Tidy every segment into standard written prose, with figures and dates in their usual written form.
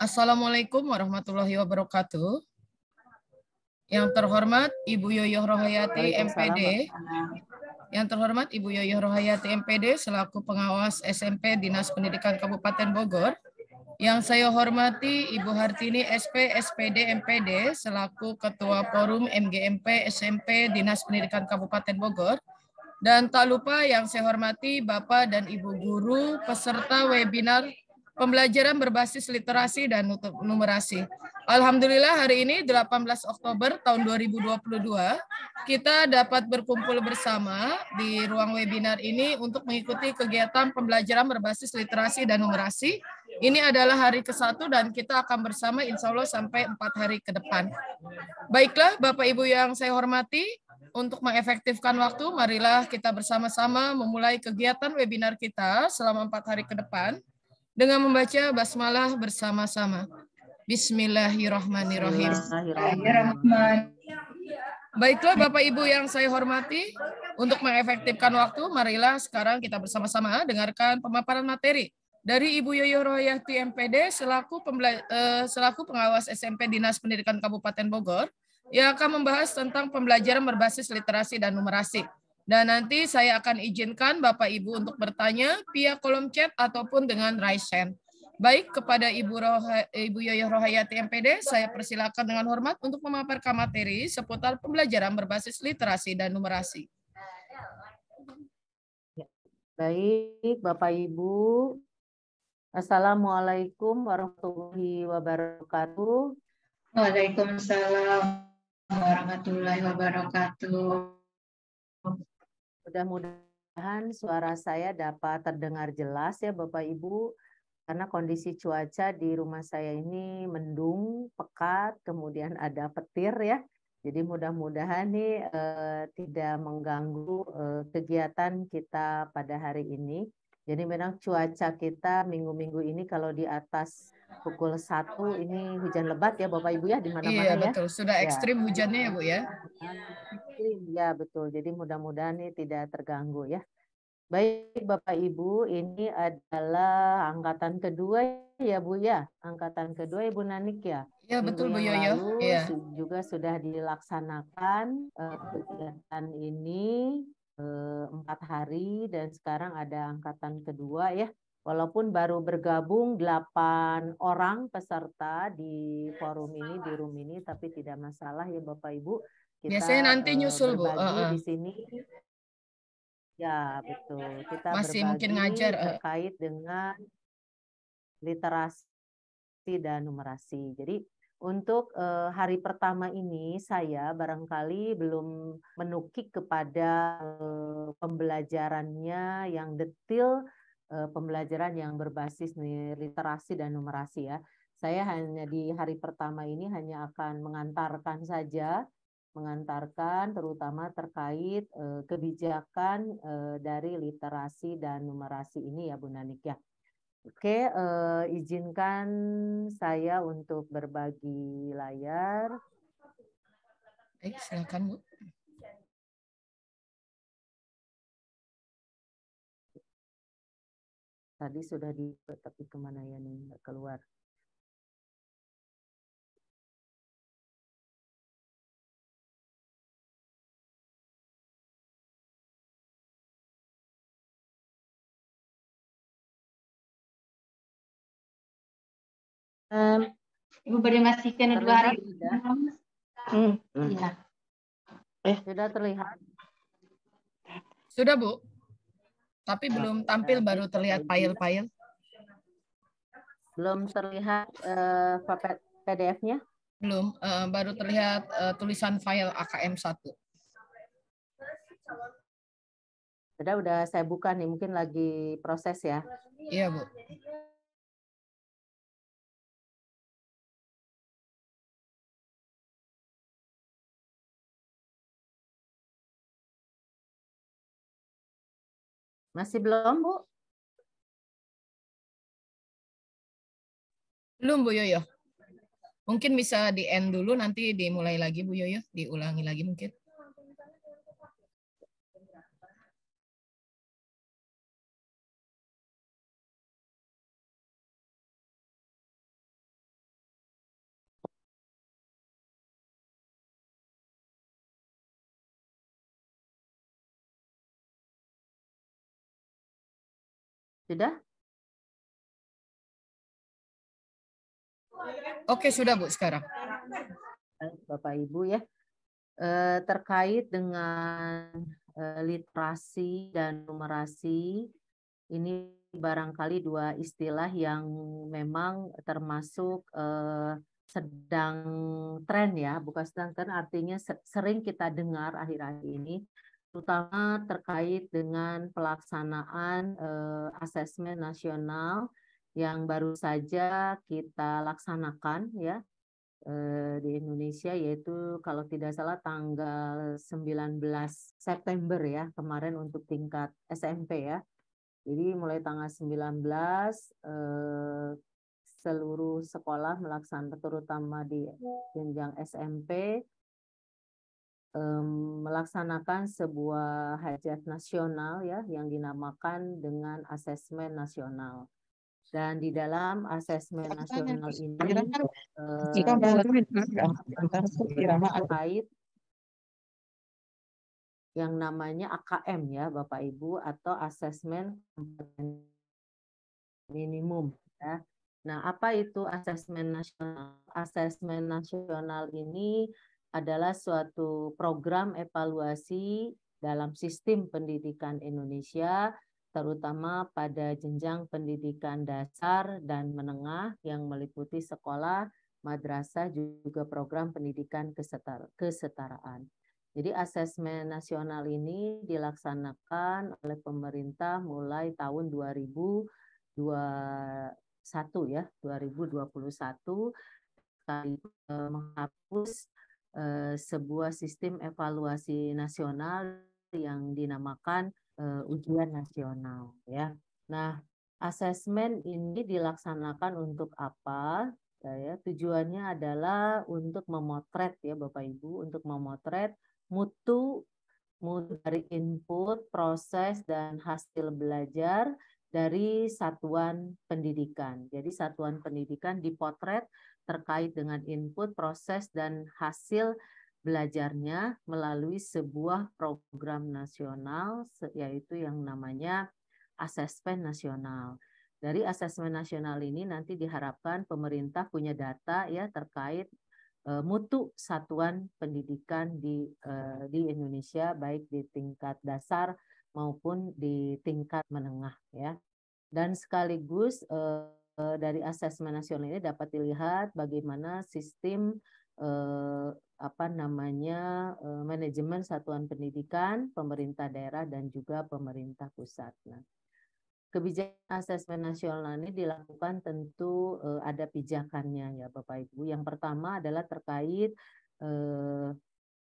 Assalamualaikum warahmatullahi wabarakatuh. Yang terhormat Ibu Yoyoh Rohayati Waalaikumsalam. MPD. Yang terhormat Ibu Yoyoh Rohayati MPD selaku pengawas SMP Dinas Pendidikan Kabupaten Bogor. Yang saya hormati Ibu Hartini SP SPD MPD selaku Ketua Forum MGMP SMP Dinas Pendidikan Kabupaten Bogor. Dan tak lupa yang saya hormati Bapak dan Ibu guru peserta webinar pembelajaran berbasis literasi dan numerasi. Alhamdulillah hari ini 18 Oktober tahun 2022 kita dapat berkumpul bersama di ruang webinar ini untuk mengikuti kegiatan pembelajaran berbasis literasi dan numerasi. Ini adalah hari ke-1 dan kita akan bersama insya Allah sampai 4 hari ke depan. Baiklah Bapak Ibu yang saya hormati, untuk mengefektifkan waktu, marilah kita bersama-sama memulai kegiatan webinar kita selama 4 hari ke depan dengan membaca basmalah bersama-sama. Bismillahirrahmanirrahim. Baiklah Bapak Ibu yang saya hormati, untuk mengefektifkan waktu, marilah sekarang kita bersama-sama dengarkan pemaparan materi dari Ibu Yoyoh Rohayati MPD selaku pengawas SMP Dinas Pendidikan Kabupaten Bogor yang akan membahas tentang pembelajaran berbasis literasi dan numerasi. Dan nanti saya akan izinkan Bapak Ibu untuk bertanya via kolom chat ataupun dengan raise hand. Baik, kepada Ibu Yoyoh Rohayati MPD, saya persilakan dengan hormat untuk memaparkan materi seputar pembelajaran berbasis literasi dan numerasi. Baik, Bapak Ibu. Assalamualaikum warahmatullahi wabarakatuh. Waalaikumsalam warahmatullahi wabarakatuh. Mudah-mudahan suara saya dapat terdengar jelas ya Bapak Ibu. Karena kondisi cuaca di rumah saya ini mendung, pekat, kemudian ada petir ya. Jadi mudah-mudahan nih tidak mengganggu kegiatan kita pada hari ini. Jadi memang cuaca kita minggu-minggu ini kalau di atas pukul 1 ini hujan lebat ya Bapak Ibu ya di mana-mana Iya, ya. betul, sudah ekstrim hujannya ya Bu ya. Ya betul. Jadi mudah-mudahan nih tidak terganggu ya. Baik Bapak Ibu, ini adalah angkatan kedua ya Bu ya, angkatan kedua Ibu Nanik ya. Ya Minggu betul Bu yang Yoyoh. lalu Ya. juga sudah dilaksanakan kegiatan ini 4 hari dan sekarang ada angkatan kedua ya. Walaupun baru bergabung 8 orang peserta di forum ini, di room ini, tapi tidak masalah ya Bapak Ibu. Kita biasanya nanti nyusul Bu. berbagi di sini. Ya, betul. Kita Masih berbagi mungkin ngajar. terkait dengan literasi dan numerasi. Jadi untuk hari pertama ini saya barangkali belum menukik kepada pembelajarannya yang detail, pembelajaran yang berbasis literasi dan numerasi ya. Saya hanya di hari pertama ini hanya akan mengantarkan terutama terkait kebijakan dari literasi dan numerasi ini ya Bu Nanik ya. Oke, izinkan saya untuk berbagi layar. Baik, silakan Bu. Tadi sudah tapi kemana ya nih nggak keluar. Ibu beri masihkan dua hari. Iya. Sudah terlihat? Sudah Bu. Tapi belum tampil, baru terlihat file-file. Belum terlihat PDF-nya? Belum, baru terlihat tulisan file AKM1. Udah saya buka nih, mungkin lagi proses ya. Iya Bu. Masih belum Bu? Belum Bu Yoyoh. Mungkin bisa di end dulu, nanti dimulai lagi Bu Yoyoh, diulangi lagi mungkin. Sudah? Oke, sudah Bu sekarang. Bapak Ibu ya, terkait dengan literasi dan numerasi, ini barangkali dua istilah yang memang termasuk sedang tren ya, bukan sedang tren, artinya sering kita dengar akhir-akhir ini, terutama terkait dengan pelaksanaan asesmen nasional yang baru saja kita laksanakan ya di Indonesia, yaitu kalau tidak salah tanggal 19 September ya kemarin untuk tingkat SMP ya. Jadi mulai tanggal 19 seluruh sekolah melaksanakan, terutama di jenjang SMP, melaksanakan sebuah hajat nasional ya yang dinamakan dengan asesmen nasional. Dan di dalam asesmen nasional ini terkait yang namanya AKM ya Bapak Ibu, atau asesmen minimum ya. Nah, apa itu asesmen nasional? Asesmen nasional ini adalah suatu program evaluasi dalam sistem pendidikan Indonesia, terutama pada jenjang pendidikan dasar dan menengah yang meliputi sekolah, madrasah, juga program pendidikan kesetaraan. Jadi asesmen nasional ini dilaksanakan oleh pemerintah mulai tahun 2021 ya, 2021, menghapus sebuah sistem evaluasi nasional yang dinamakan ujian nasional ya. Nah, asesmen ini dilaksanakan untuk apa? Ya, tujuannya adalah untuk memotret ya Bapak Ibu, untuk memotret mutu dari input, proses, dan hasil belajar dari satuan pendidikan. Jadi satuan pendidikan dipotret terkait dengan input, proses, dan hasil belajarnya melalui sebuah program nasional, yaitu yang namanya asesmen nasional. Dari asesmen nasional ini nanti diharapkan pemerintah punya data ya terkait mutu satuan pendidikan di Indonesia, baik di tingkat dasar maupun di tingkat menengah ya. Dan sekaligus dari asesmen nasional ini dapat dilihat bagaimana sistem manajemen satuan pendidikan, pemerintah daerah dan juga pemerintah pusat. Nah, kebijakan asesmen nasional ini dilakukan tentu ada pijakannya ya Bapak Ibu. Yang pertama adalah terkait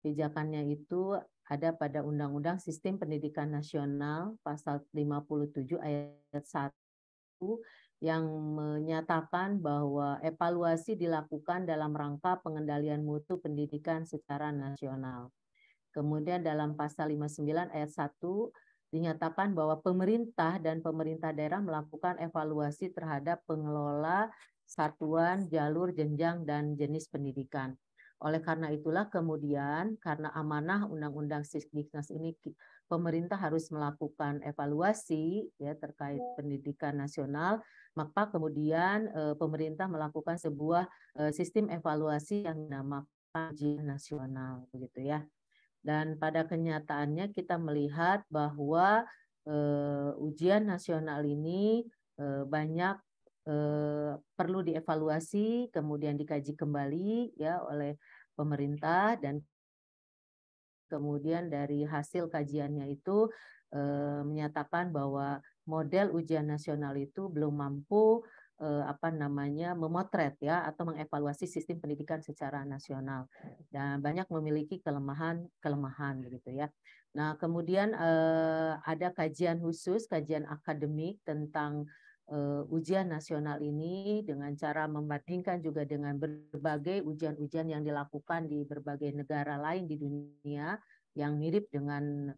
pijakannya itu ada pada Undang-Undang Sistem Pendidikan Nasional pasal 57 ayat 1 yang menyatakan bahwa evaluasi dilakukan dalam rangka pengendalian mutu pendidikan secara nasional. Kemudian dalam pasal 59 ayat 1 dinyatakan bahwa pemerintah dan pemerintah daerah melakukan evaluasi terhadap pengelola satuan, jalur, jenjang, dan jenis pendidikan. Oleh karena itulah kemudian karena amanah Undang-Undang Sisdiknas ini pemerintah harus melakukan evaluasi ya terkait pendidikan nasional, maka kemudian pemerintah melakukan sebuah sistem evaluasi yang dinamakan ujian nasional begitu ya. Dan pada kenyataannya kita melihat bahwa ujian nasional ini banyak perlu dievaluasi, kemudian dikaji kembali ya oleh pemerintah, dan kemudian dari hasil kajiannya itu menyatakan bahwa model ujian nasional itu belum mampu memotret ya atau mengevaluasi sistem pendidikan secara nasional dan banyak memiliki kelemahan begitu ya. Nah, kemudian ada kajian khusus, kajian akademik tentang ujian nasional ini dengan cara membandingkan juga dengan berbagai ujian-ujian yang dilakukan di berbagai negara lain di dunia yang mirip dengan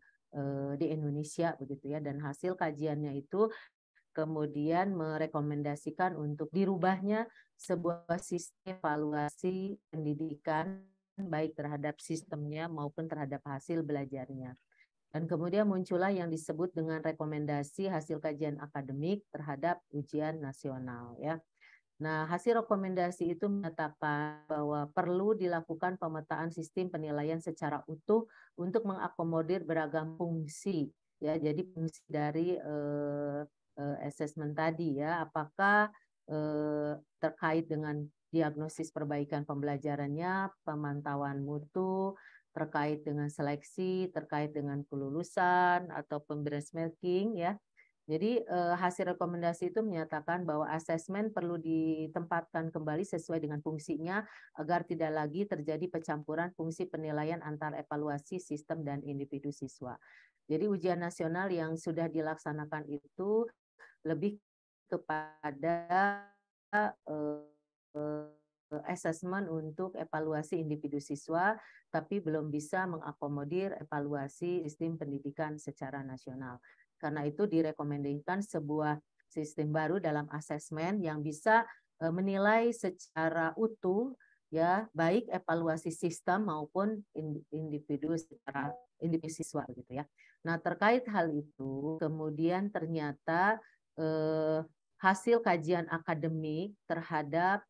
di Indonesia begitu ya, dan hasil kajiannya itu kemudian merekomendasikan untuk dirubahnya sebuah sistem evaluasi pendidikan baik terhadap sistemnya maupun terhadap hasil belajarnya. Dan kemudian muncullah yang disebut dengan rekomendasi hasil kajian akademik terhadap ujian nasional ya. Nah, hasil rekomendasi itu menyatakan bahwa perlu dilakukan pemetaan sistem penilaian secara utuh untuk mengakomodir beragam fungsi ya. Jadi fungsi dari asesmen tadi ya, apakah terkait dengan diagnosis perbaikan pembelajarannya, pemantauan mutu, terkait dengan seleksi, terkait dengan kelulusan atau benchmarking ya. Jadi hasil rekomendasi itu menyatakan bahwa asesmen perlu ditempatkan kembali sesuai dengan fungsinya agar tidak lagi terjadi pencampuran fungsi penilaian antar evaluasi sistem dan individu siswa. Jadi ujian nasional yang sudah dilaksanakan itu lebih kepada asesmen untuk evaluasi individu siswa, tapi belum bisa mengakomodir evaluasi sistem pendidikan secara nasional. Karena itu direkomendasikan sebuah sistem baru dalam asesmen yang bisa menilai secara utuh ya, baik evaluasi sistem maupun individu secara individu siswa gitu ya. Nah, terkait hal itu kemudian ternyata hasil kajian akademik terhadap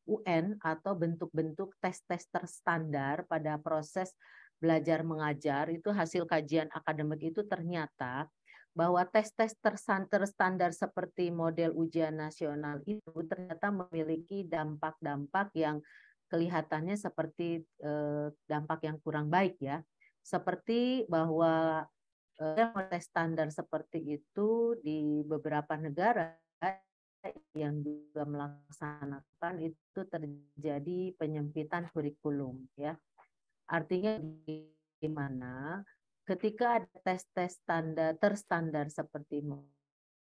UN atau bentuk-bentuk tes-tes terstandar pada proses belajar mengajar itu hasil kajian akademik itu ternyata bahwa tes-tes terstandar seperti model ujian nasional itu ternyata memiliki dampak-dampak yang kelihatannya seperti dampak yang kurang baik ya. Seperti bahwa tes standar seperti itu di beberapa negara yang juga melaksanakan itu terjadi penyempitan kurikulum ya. Artinya gimana? Ketika ada tes-tes terstandar seperti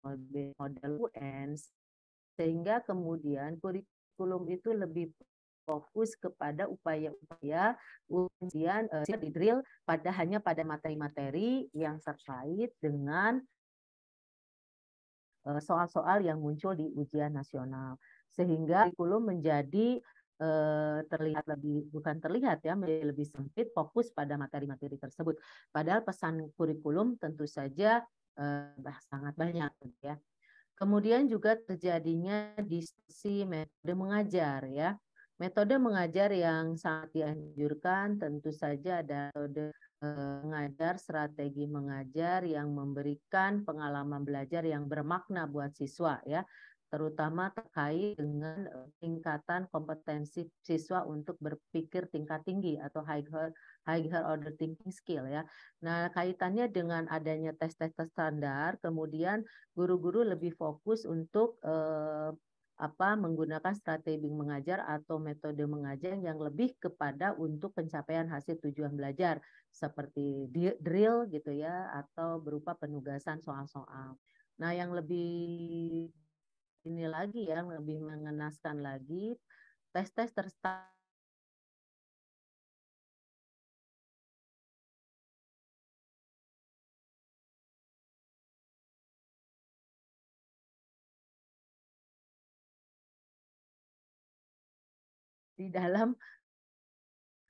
model UN, sehingga kemudian kurikulum itu lebih fokus kepada upaya-upaya ujian di drill hanya pada materi-materi yang terkait dengan soal-soal yang muncul di ujian nasional, sehingga kurikulum menjadi terlihat menjadi lebih sempit, fokus pada materi-materi tersebut. Padahal pesan kurikulum tentu saja sangat banyak ya. Kemudian juga terjadinya diskusi metode mengajar ya. Metode mengajar yang sangat dianjurkan tentu saja ada metode mengajar, strategi mengajar yang memberikan pengalaman belajar yang bermakna buat siswa ya, terutama terkait dengan tingkatan kompetensi siswa untuk berpikir tingkat tinggi atau higher order thinking skill ya. Nah, kaitannya dengan adanya tes-tes standar, kemudian guru-guru lebih fokus untuk menggunakan strategi mengajar atau metode mengajar yang lebih kepada untuk pencapaian hasil tujuan belajar seperti drill gitu ya, atau berupa penugasan soal-soal. Nah, yang lebih ini lagi ya, lebih mengenaskan lagi, tes-tes terstandar di dalam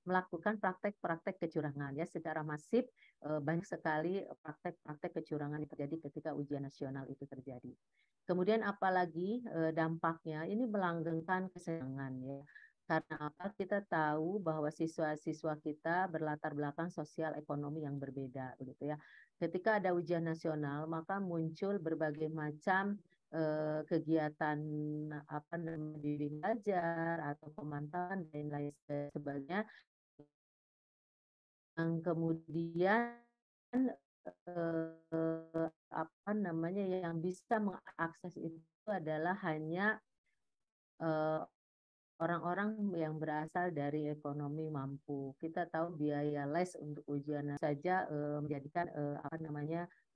melakukan praktek-praktek kecurangan ya, secara masif banyak sekali praktek-praktek kecurangan yang terjadi ketika ujian nasional itu terjadi. Kemudian apalagi dampaknya ini melanggengkan kesenangan ya. Karena apa? Kita tahu bahwa siswa-siswa kita berlatar belakang sosial ekonomi yang berbeda begitu ya. Ketika ada ujian nasional maka muncul berbagai macam kegiatan bimbing belajar atau pemantauan dan lain sebagainya yang kemudian yang bisa mengakses itu adalah hanya orang-orang yang berasal dari ekonomi mampu. Kita tahu biaya les untuk ujian saja menjadikan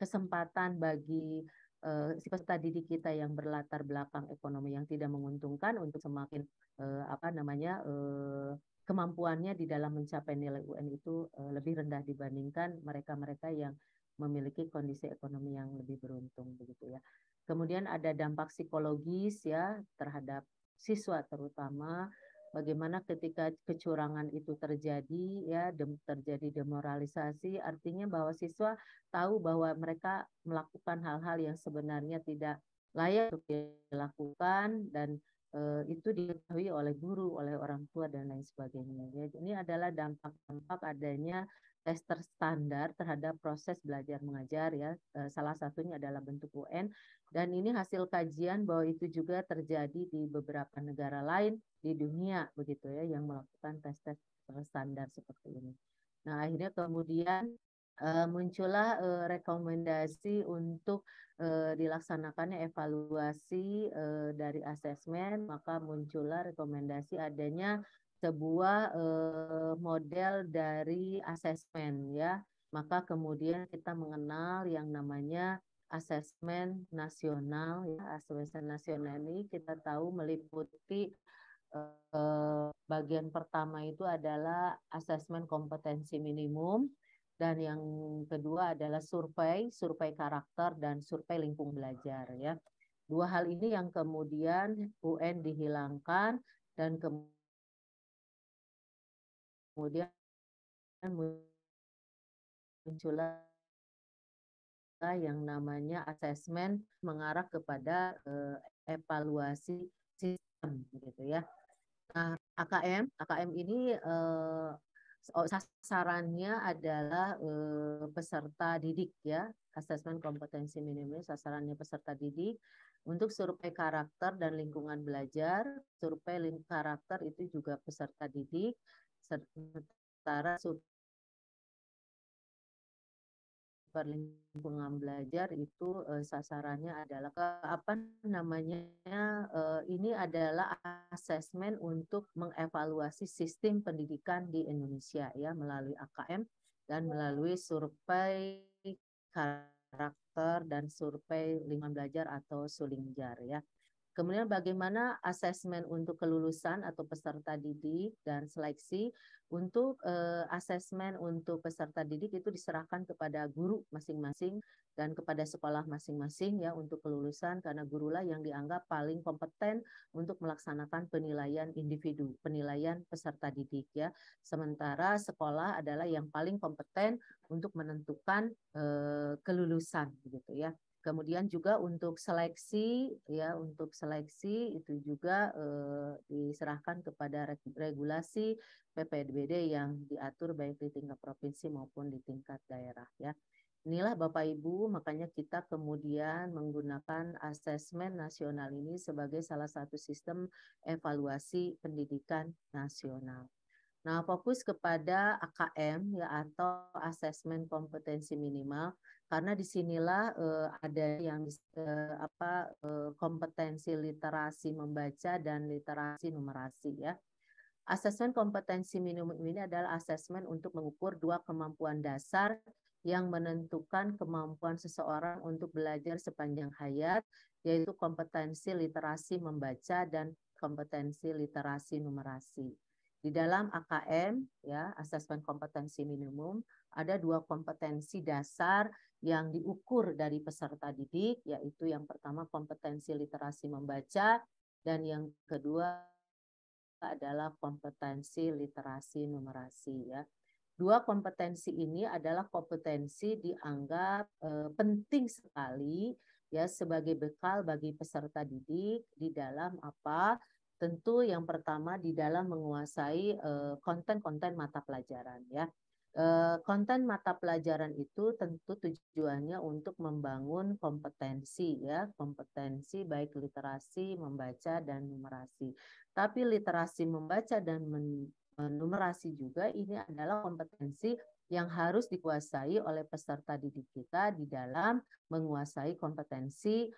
kesempatan bagi peserta didik kita yang berlatar belakang ekonomi yang tidak menguntungkan untuk semakin kemampuannya di dalam mencapai nilai UN itu lebih rendah dibandingkan mereka-mereka yang memiliki kondisi ekonomi yang lebih beruntung begitu ya. Kemudian ada dampak psikologis ya terhadap siswa terutama bagaimana ketika kecurangan itu terjadi ya, terjadi demoralisasi, artinya bahwa siswa tahu bahwa mereka melakukan hal-hal yang sebenarnya tidak layak untuk dilakukan, dan itu diketahui oleh guru, oleh orang tua dan lain sebagainya. Ya, ini adalah dampak-dampak adanya tes terstandar terhadap proses belajar mengajar ya. Salah satunya adalah bentuk UN, dan ini hasil kajian bahwa itu juga terjadi di beberapa negara lain di dunia begitu ya, yang melakukan tes-tes standar seperti ini. Nah, akhirnya kemudian muncullah rekomendasi untuk dilaksanakannya evaluasi dari asesmen, maka muncullah rekomendasi adanya sebuah model dari asesmen ya. Maka kemudian kita mengenal yang namanya asesmen nasional ya. Asesmen nasional ini kita tahu meliputi bagian pertama itu adalah asesmen kompetensi minimum, dan yang kedua adalah survei karakter dan survei lingkungan belajar ya. Dua hal ini yang kemudian UN dihilangkan, dan kemudian muncullah yang namanya asesmen mengarah kepada evaluasi sistem gitu ya. Nah, AKM ini sasarannya adalah peserta didik ya. Asesmen kompetensi minimum sasarannya peserta didik. Untuk survei karakter dan lingkungan belajar, survei karakter itu juga peserta didik, sementara survei lingkungan belajar itu sasarannya adalah ini adalah asesmen untuk mengevaluasi sistem pendidikan di Indonesia ya, melalui AKM dan melalui survei karakter dan survei lingkungan belajar atau Sulingjar ya. Kemudian bagaimana asesmen untuk kelulusan atau peserta didik dan seleksi. Untuk asesmen untuk peserta didik itu diserahkan kepada guru masing-masing dan kepada sekolah masing-masing ya untuk kelulusan, karena gurulah yang dianggap paling kompeten untuk melaksanakan penilaian individu, penilaian peserta didik ya. Sementara sekolah adalah yang paling kompeten untuk menentukan kelulusan begitu ya. Kemudian juga untuk seleksi ya, untuk seleksi itu juga diserahkan kepada regulasi PPDB yang diatur baik di tingkat provinsi maupun di tingkat daerah ya. Inilah Bapak Ibu, makanya kita kemudian menggunakan asesmen nasional ini sebagai salah satu sistem evaluasi pendidikan nasional. Nah, fokus kepada AKM ya, atau asesmen kompetensi minimal, karena disinilah ada yang kompetensi literasi membaca dan literasi numerasi ya. Asesmen kompetensi minimum ini adalah asesmen untuk mengukur dua kemampuan dasar yang menentukan kemampuan seseorang untuk belajar sepanjang hayat, yaitu kompetensi literasi membaca dan kompetensi literasi numerasi. Di dalam AKM, ya, asesmen kompetensi minimum, ada dua kompetensi dasar yang diukur dari peserta didik, yaitu yang pertama kompetensi literasi membaca, dan yang kedua adalah kompetensi literasi numerasi. Ya. Dua kompetensi ini adalah kompetensi dianggap penting sekali ya sebagai bekal bagi peserta didik di dalam apa? Tentu yang pertama di dalam menguasai konten-konten mata pelajaran ya. Konten mata pelajaran itu tentu tujuannya untuk membangun kompetensi ya, kompetensi baik literasi, membaca dan numerasi. Tapi literasi membaca dan numerasi juga ini adalah kompetensi yang harus dikuasai oleh peserta didik kita di dalam menguasai kompetensi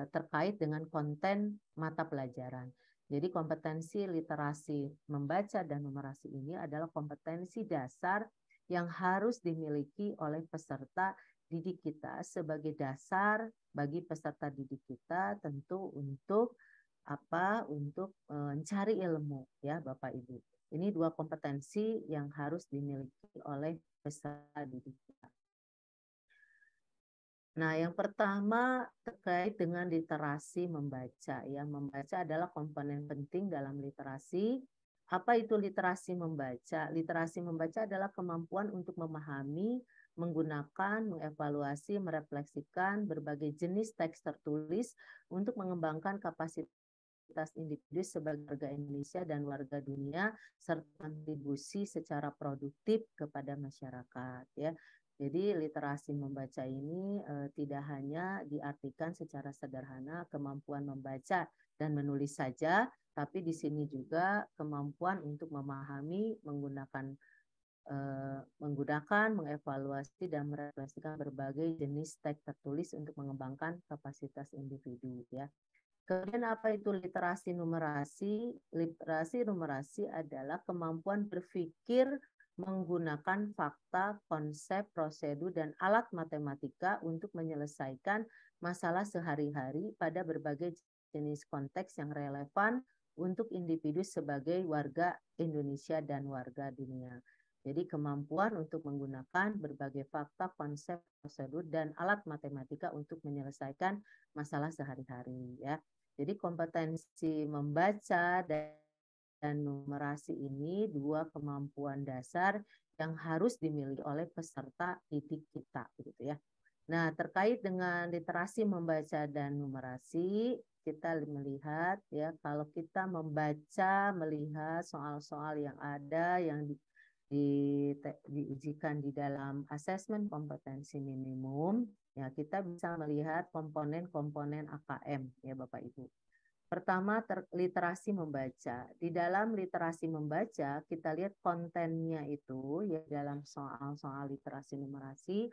terkait dengan konten mata pelajaran. Jadi kompetensi literasi membaca dan numerasi ini adalah kompetensi dasar yang harus dimiliki oleh peserta didik kita sebagai dasar bagi peserta didik kita tentu untuk untuk mencari ilmu ya Bapak Ibu. Ini dua kompetensi yang harus dimiliki oleh peserta didik kita. Nah, yang pertama terkait dengan literasi membaca ya. Membaca adalah komponen penting dalam literasi. Apa itu literasi membaca? Literasi membaca adalah kemampuan untuk memahami, menggunakan, mengevaluasi, merefleksikan berbagai jenis teks tertulis untuk mengembangkan kapasitas individu sebagai warga Indonesia dan warga dunia serta kontribusi secara produktif kepada masyarakat ya. Jadi literasi membaca ini tidak hanya diartikan secara sederhana kemampuan membaca dan menulis saja, tapi di sini juga kemampuan untuk memahami, menggunakan, mengevaluasi dan merefleksikan berbagai jenis teks tertulis untuk mengembangkan kapasitas individu ya. Kemudian apa itu literasi numerasi? Literasi numerasi adalah kemampuan berpikir menggunakan fakta, konsep, prosedur, dan alat matematika untuk menyelesaikan masalah sehari-hari pada berbagai jenis konteks yang relevan untuk individu sebagai warga Indonesia dan warga dunia. Jadi kemampuan untuk menggunakan berbagai fakta, konsep, prosedur, dan alat matematika untuk menyelesaikan masalah sehari-hari ya. Jadi kompetensi membaca dan numerasi ini dua kemampuan dasar yang harus dimiliki oleh peserta didik kita gitu ya. Nah, terkait dengan literasi membaca dan numerasi, kita melihat ya kalau kita membaca, melihat soal-soal yang ada yang diujikan di dalam asesmen kompetensi minimum, ya kita bisa melihat komponen-komponen AKM ya Bapak Ibu. Pertama, literasi membaca. Di dalam literasi membaca, kita lihat kontennya itu ya dalam soal-soal literasi numerasi.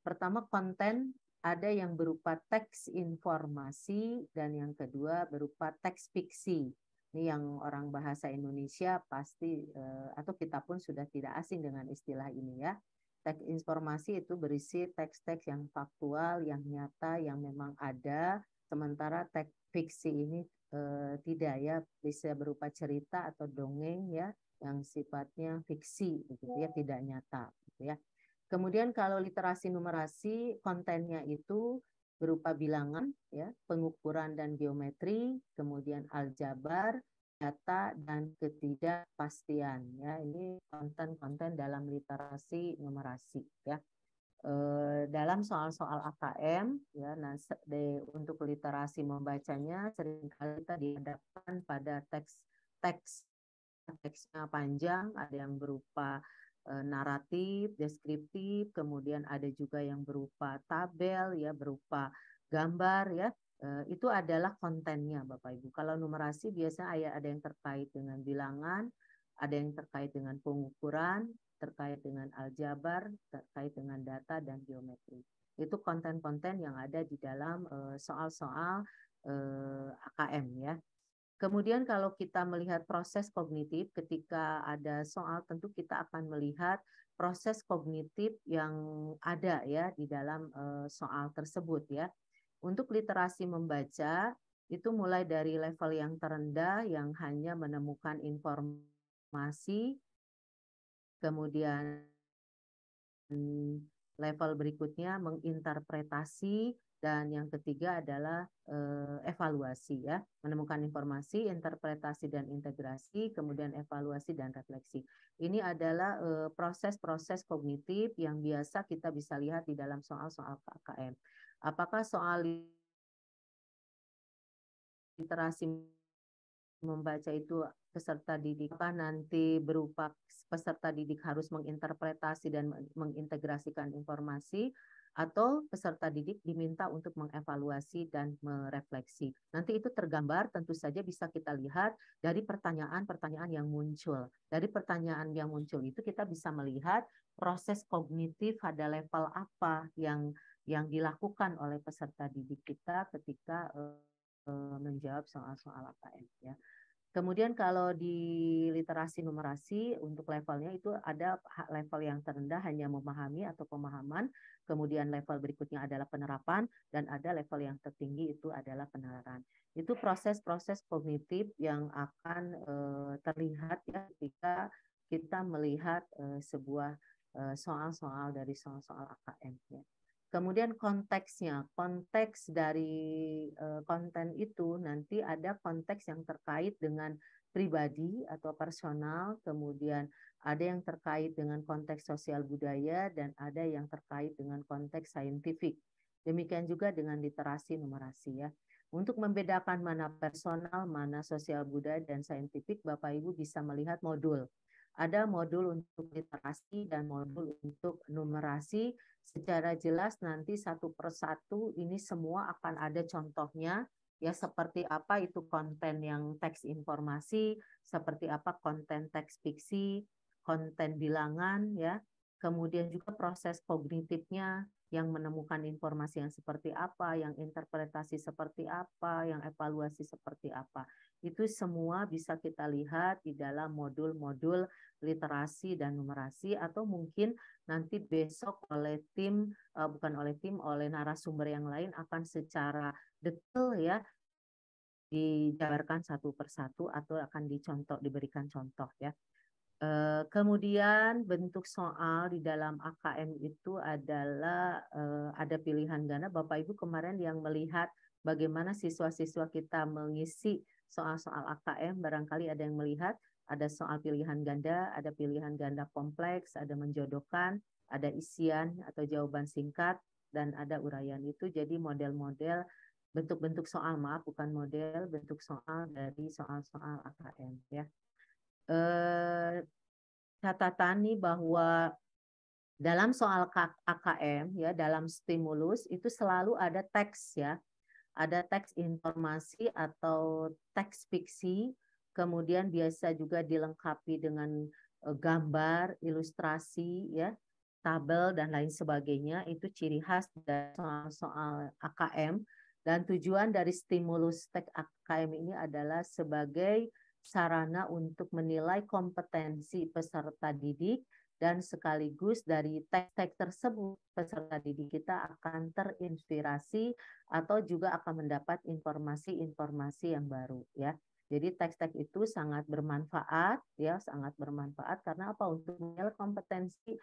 Pertama, konten ada yang berupa teks informasi dan yang kedua berupa teks fiksi. Ini yang orang bahasa Indonesia pasti atau kita pun sudah tidak asing dengan istilah ini ya. Teks informasi itu berisi teks-teks yang faktual, yang nyata, yang memang ada. Sementara teks fiksi ini tidak ya, bisa berupa cerita atau dongeng ya, yang sifatnya fiksi, gitu ya, tidak nyata, gitu ya. Kemudian kalau literasi numerasi kontennya itu berupa bilangan, ya, pengukuran dan geometri, kemudian aljabar, data dan ketidakpastian. Ya, ini konten-konten dalam literasi numerasi. Ya, dalam soal-soal AKM, ya, nah, untuk literasi membacanya seringkali kita dihadapkan pada teksnya panjang, ada yang berupa naratif, deskriptif, kemudian ada juga yang berupa tabel, ya, berupa gambar, ya. Itu adalah kontennya, Bapak Ibu. Kalau numerasi biasanya ada yang terkait dengan bilangan, ada yang terkait dengan pengukuran, terkait dengan aljabar, terkait dengan data dan geometri. Itu konten-konten yang ada di dalam soal-soal AKM, ya. Kemudian kalau kita melihat proses kognitif, ketika ada soal tentu kita akan melihat proses kognitif yang ada ya di dalam soal tersebut ya. Untuk literasi membaca itu mulai dari level yang terendah yang hanya menemukan informasi, kemudian level berikutnya menginterpretasi, dan yang ketiga adalah evaluasi ya, menemukan informasi, interpretasi dan integrasi, kemudian evaluasi dan refleksi. Ini adalah proses-proses kognitif yang biasa kita bisa lihat di dalam soal-soal KKM. Apakah soal literasi membaca itu peserta didik nanti berupa peserta didik harus menginterpretasi dan mengintegrasikan informasi, atau peserta didik diminta untuk mengevaluasi dan merefleksi. Nanti itu tergambar tentu saja bisa kita lihat dari pertanyaan-pertanyaan yang muncul. Dari pertanyaan yang muncul itu kita bisa melihat proses kognitif pada level apa yang dilakukan oleh peserta didik kita ketika menjawab soal-soal AKM ya. Kemudian kalau di literasi numerasi untuk levelnya itu ada level yang terendah hanya memahami atau pemahaman, kemudian level berikutnya adalah penerapan, dan ada level yang tertinggi itu adalah penalaran. Itu proses-proses kognitif yang akan terlihat ya ketika kita melihat sebuah soal-soal dari soal-soal AKM ya. Kemudian konteksnya, konteks dari konten itu nanti ada konteks yang terkait dengan pribadi atau personal, kemudian ada yang terkait dengan konteks sosial budaya, dan ada yang terkait dengan konteks saintifik. Demikian juga dengan literasi numerasi ya. Untuk membedakan mana personal, mana sosial budaya dan saintifik, Bapak Ibu bisa melihat modul. Ada modul untuk literasi dan modul untuk numerasi. Secara jelas nanti satu persatu ini semua akan ada contohnya, ya, seperti apa itu konten yang teks informasi, seperti apa konten teks fiksi, konten bilangan, ya. Kemudian juga proses kognitifnya, yang menemukan informasi yang seperti apa, yang interpretasi seperti apa, yang evaluasi seperti apa. Itu semua bisa kita lihat di dalam modul-modul literasi dan numerasi, atau mungkin nanti besok oleh tim, oleh narasumber yang lain akan secara detail ya dijabarkan satu persatu atau akan diberikan contoh ya. Kemudian bentuk soal di dalam AKM itu adalah ada pilihan ganda. Bapak Ibu kemarin yang melihat bagaimana siswa-siswa kita mengisi soal-soal AKM, barangkali ada yang melihat ada soal pilihan ganda, ada pilihan ganda kompleks, ada menjodohkan, ada isian atau jawaban singkat, dan ada uraian. Itu jadi model-model bentuk-bentuk soal, maaf bukan model, bentuk soal dari soal-soal AKM ya. Catatan nih bahwa dalam soal AKM ya, dalam stimulus itu selalu ada teks ya, ada teks informasi atau teks fiksi, kemudian biasa juga dilengkapi dengan gambar, ilustrasi ya, tabel dan lain sebagainya. Itu ciri khas dari soal-soal AKM, dan tujuan dari stimulus teks AKM ini adalah sebagai sarana untuk menilai kompetensi peserta didik, dan sekaligus dari teks-teks tersebut peserta didik kita akan terinspirasi atau juga akan mendapat informasi-informasi yang baru ya. Jadi teks-teks itu sangat bermanfaat ya, sangat bermanfaat karena apa? Untuk menilai kompetensi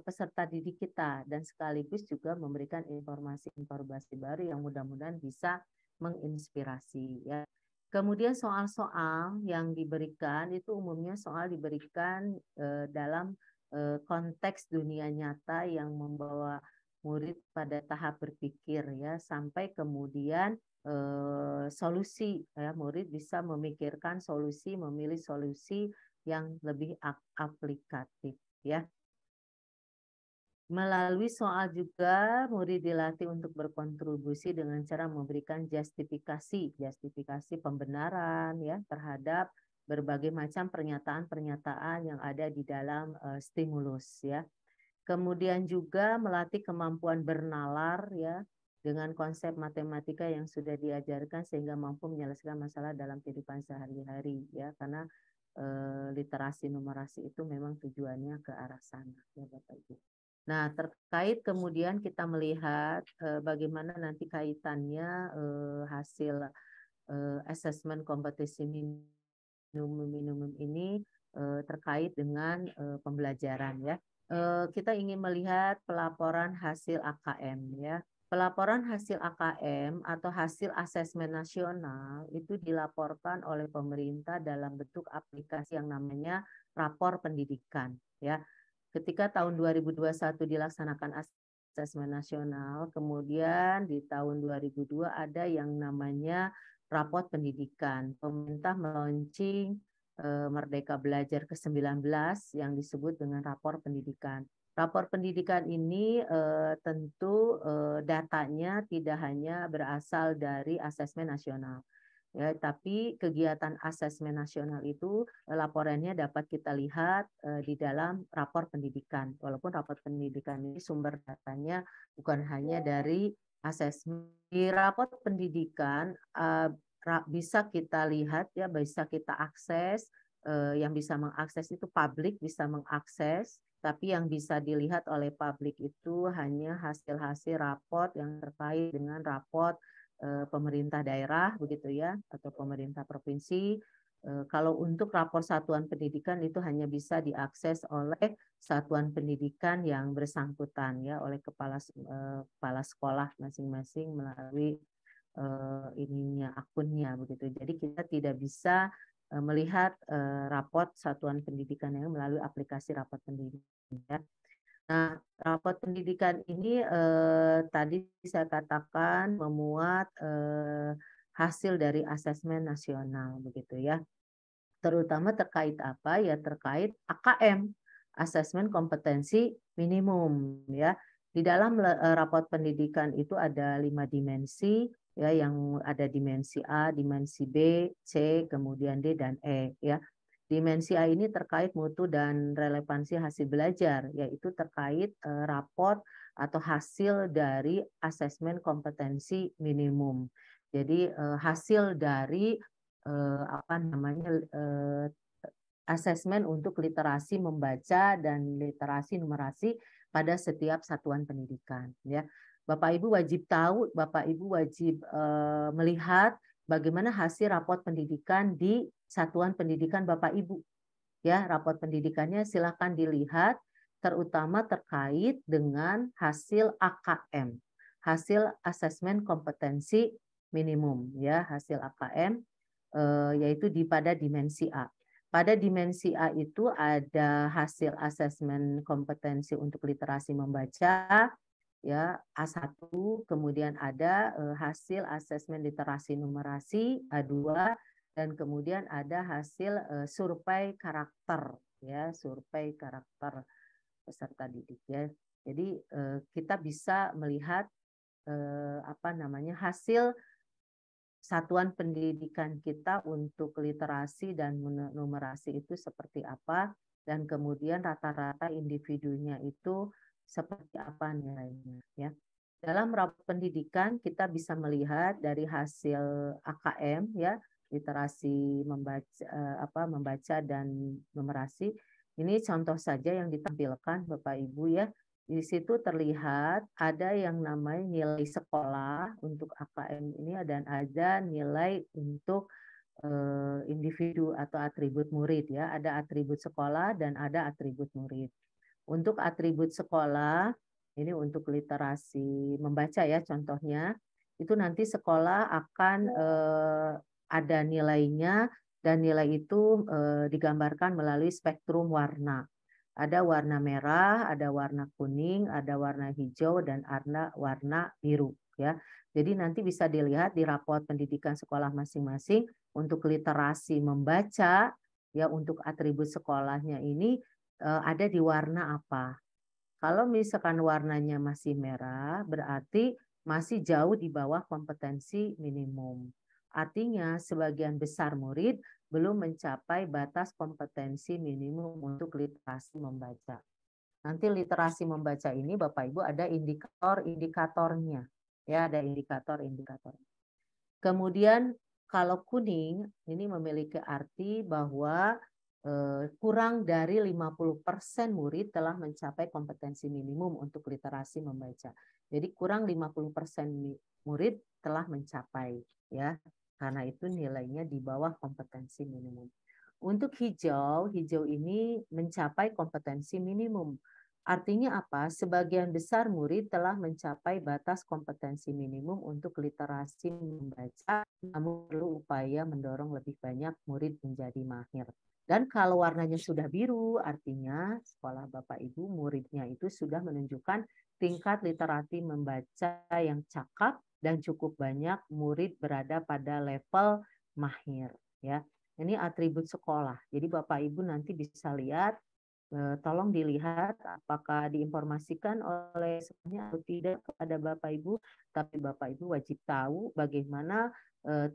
peserta didik kita, dan sekaligus juga memberikan informasi-informasi baru yang mudah-mudahan bisa menginspirasi ya. Kemudian soal-soal yang diberikan itu umumnya soal diberikan dalam konteks dunia nyata yang membawa murid pada tahap berpikir ya, sampai kemudian solusi ya, murid bisa memikirkan solusi, memilih solusi yang lebih aplikatif ya. Melalui soal juga murid dilatih untuk berkontribusi dengan cara memberikan justifikasi pembenaran ya terhadap berbagai macam pernyataan-pernyataan yang ada di dalam stimulus ya. Kemudian juga melatih kemampuan bernalar ya dengan konsep matematika yang sudah diajarkan sehingga mampu menyelesaikan masalah dalam kehidupan sehari-hari ya, karena literasi numerasi itu memang tujuannya ke arah sana ya Bapak Ibu. Nah, terkait kemudian kita melihat bagaimana nanti kaitannya hasil asesmen kompetisi minimum ini terkait dengan pembelajaran ya. Kita ingin melihat pelaporan hasil AKM ya. Pelaporan hasil AKM atau hasil asesmen nasional itu dilaporkan oleh pemerintah dalam bentuk aplikasi yang namanya rapor pendidikan ya. Ketika tahun 2021 dilaksanakan asesmen nasional, kemudian di tahun 2002 ada yang namanya raport pendidikan. Pemerintah meluncing Merdeka Belajar ke-19 yang disebut dengan rapor pendidikan. Rapor pendidikan ini tentu datanya tidak hanya berasal dari asesmen nasional. Ya, tapi kegiatan asesmen nasional itu laporannya dapat kita lihat di dalam rapor pendidikan. Walaupun rapor pendidikan ini sumber datanya bukan hanya dari asesmen. Di rapor pendidikan bisa kita lihat ya, bisa kita akses. Yang bisa mengakses itu publik bisa mengakses, tapi yang bisa dilihat oleh publik itu hanya hasil-hasil rapor yang terkait dengan rapor pemerintah daerah begitu ya, atau pemerintah provinsi, Kalau untuk rapor satuan pendidikan itu hanya bisa diakses oleh satuan pendidikan yang bersangkutan ya, oleh kepala sekolah masing-masing melalui akunnya begitu. Jadi kita tidak bisa melihat raport satuan pendidikan yang melalui aplikasi raport pendidikan. Ya. Nah, raport pendidikan ini tadi saya katakan memuat hasil dari asesmen nasional begitu ya. Terutama terkait apa ya, terkait AKM, asesmen kompetensi minimum ya. Di dalam raport pendidikan itu ada 5 dimensi ya, yang ada dimensi A, dimensi B, C, kemudian D dan E ya. Dimensi A ini terkait mutu dan relevansi hasil belajar, yaitu terkait raport atau hasil dari asesmen kompetensi minimum. Jadi hasil dari asesmen untuk literasi membaca dan literasi numerasi pada setiap satuan pendidikan ya. Bapak Ibu wajib tahu, Bapak Ibu wajib melihat bagaimana hasil raport pendidikan di satuan pendidikan Bapak Ibu. Ya, raport pendidikannya silakan dilihat, terutama terkait dengan hasil AKM, hasil asesmen kompetensi minimum ya, hasil AKM yaitu pada dimensi A. Pada dimensi A itu ada hasil asesmen kompetensi untuk literasi membaca ya, A1, kemudian ada hasil asesmen literasi numerasi A2, dan kemudian ada hasil survei karakter ya, survei karakter peserta didik ya. Jadi kita bisa melihat hasil satuan pendidikan kita untuk literasi dan numerasi itu seperti apa, dan kemudian rata-rata individunya itu seperti apa nilainya ya. Dalam rapor pendidikan kita bisa melihat dari hasil AKM ya, literasi membaca dan numerasi. Ini contoh saja yang ditampilkan Bapak Ibu ya. Di situ terlihat ada yang namanya nilai sekolah untuk AKM ini, dan ada nilai untuk individu atau atribut murid ya. Ada atribut sekolah dan ada atribut murid. Untuk atribut sekolah ini untuk literasi membaca ya, contohnya itu nanti sekolah akan ada nilainya, dan nilai itu digambarkan melalui spektrum warna. Ada warna merah, ada warna kuning, ada warna hijau, dan ada warna biru ya. Jadi nanti bisa dilihat di raport pendidikan sekolah masing-masing untuk literasi membaca ya, untuk atribut sekolahnya ini ada di warna apa. Kalau misalkan warnanya masih merah, berarti masih jauh di bawah kompetensi minimum. Artinya sebagian besar murid belum mencapai batas kompetensi minimum untuk literasi membaca. Nanti literasi membaca ini Bapak Ibu ada indikator-indikatornya. Ya, ada indikator-indikator. Kemudian kalau kuning ini memiliki arti bahwa kurang dari 50% murid telah mencapai kompetensi minimum untuk literasi membaca. Jadi kurang 50% murid telah mencapai ya. Karena itu nilainya di bawah kompetensi minimum. Untuk hijau ini mencapai kompetensi minimum. Artinya apa? Sebagian besar murid telah mencapai batas kompetensi minimum untuk literasi membaca, namun perlu upaya mendorong lebih banyak murid menjadi mahir. Dan kalau warnanya sudah biru, artinya sekolah Bapak Ibu muridnya itu sudah menunjukkan tingkat literasi membaca yang cakap, dan cukup banyak murid berada pada level mahir ya. Ini atribut sekolah. Jadi Bapak Ibu nanti bisa lihat, tolong dilihat apakah diinformasikan oleh sekolahnya atau tidak kepada Bapak Ibu, tapi Bapak Ibu wajib tahu bagaimana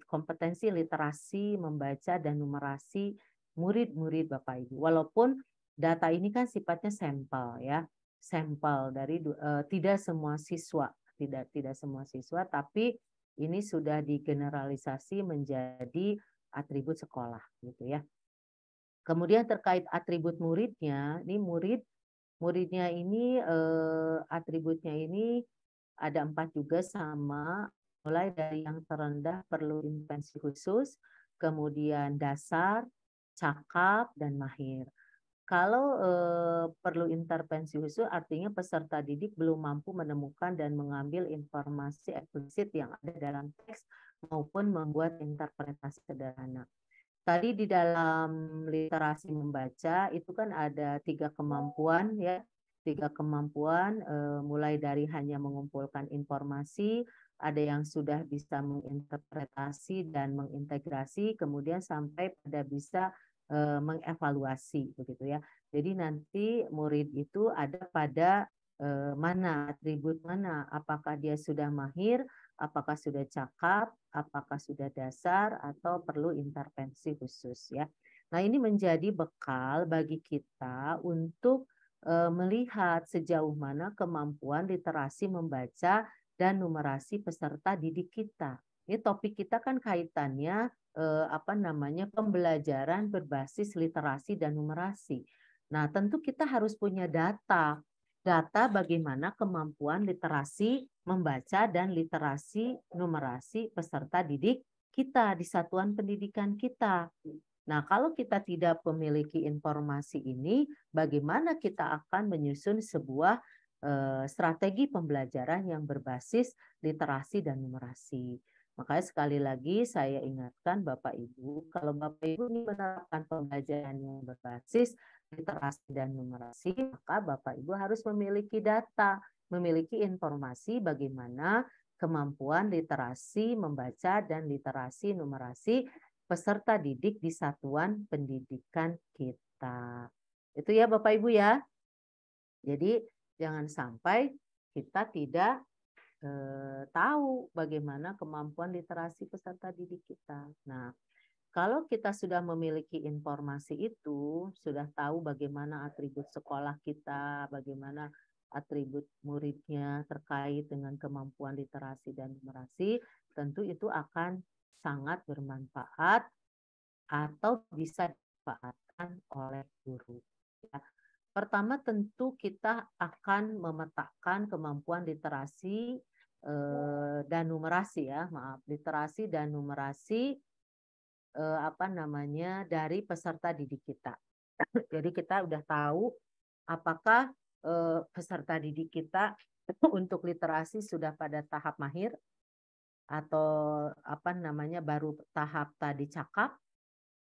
kompetensi literasi membaca dan numerasi murid-murid Bapak Ibu. Walaupun data ini kan sifatnya sampel ya, sampel dari tidak semua siswa, tidak semua siswa, tapi ini sudah digeneralisasi menjadi atribut sekolah gitu ya. Kemudian terkait atribut muridnya, ini muridnya ini atributnya ini ada 4 juga sama, mulai dari yang terendah perlu intervensi khusus, kemudian dasar, cakap, dan mahir. Kalau perlu intervensi khusus, artinya peserta didik belum mampu menemukan dan mengambil informasi eksplisit yang ada dalam teks maupun membuat interpretasi sederhana. Tadi di dalam literasi membaca itu kan ada 3 kemampuan ya, 3 kemampuan mulai dari hanya mengumpulkan informasi, ada yang sudah bisa menginterpretasi dan mengintegrasi, kemudian sampai pada bisa mengevaluasi begitu ya. Jadi nanti murid itu ada pada mana, atribut mana, apakah dia sudah mahir, apakah sudah cakap, apakah sudah dasar, atau perlu intervensi khusus ya. Nah, ini menjadi bekal bagi kita untuk melihat sejauh mana kemampuan literasi membaca dan numerasi peserta didik kita. Ini topik kita kan kaitannya pembelajaran berbasis literasi dan numerasi. Nah, tentu kita harus punya data bagaimana kemampuan literasi membaca dan literasi numerasi peserta didik kita di satuan pendidikan kita. Nah, kalau kita tidak memiliki informasi ini, bagaimana kita akan menyusun sebuah strategi pembelajaran yang berbasis literasi dan numerasi. Makanya sekali lagi saya ingatkan Bapak Ibu, kalau Bapak Ibu ini menerapkan pembelajaran yang berbasis literasi dan numerasi, maka Bapak Ibu harus memiliki data, memiliki informasi bagaimana kemampuan literasi membaca dan literasi numerasi peserta didik di satuan pendidikan kita. Itu ya Bapak Ibu ya. Jadi jangan sampai kita tidak tahu bagaimana kemampuan literasi peserta didik kita. Nah, kalau kita sudah memiliki informasi itu, sudah tahu bagaimana atribut sekolah kita, bagaimana atribut muridnya terkait dengan kemampuan literasi dan numerasi, tentu itu akan sangat bermanfaat atau bisa dimanfaatkan oleh guru. Ya. Pertama tentu kita akan memetakan kemampuan literasi dan numerasi ya, literasi dan numerasi dari peserta didik kita. Jadi kita udah tahu apakah peserta didik kita untuk literasi sudah pada tahap mahir atau baru tahap tadi cakap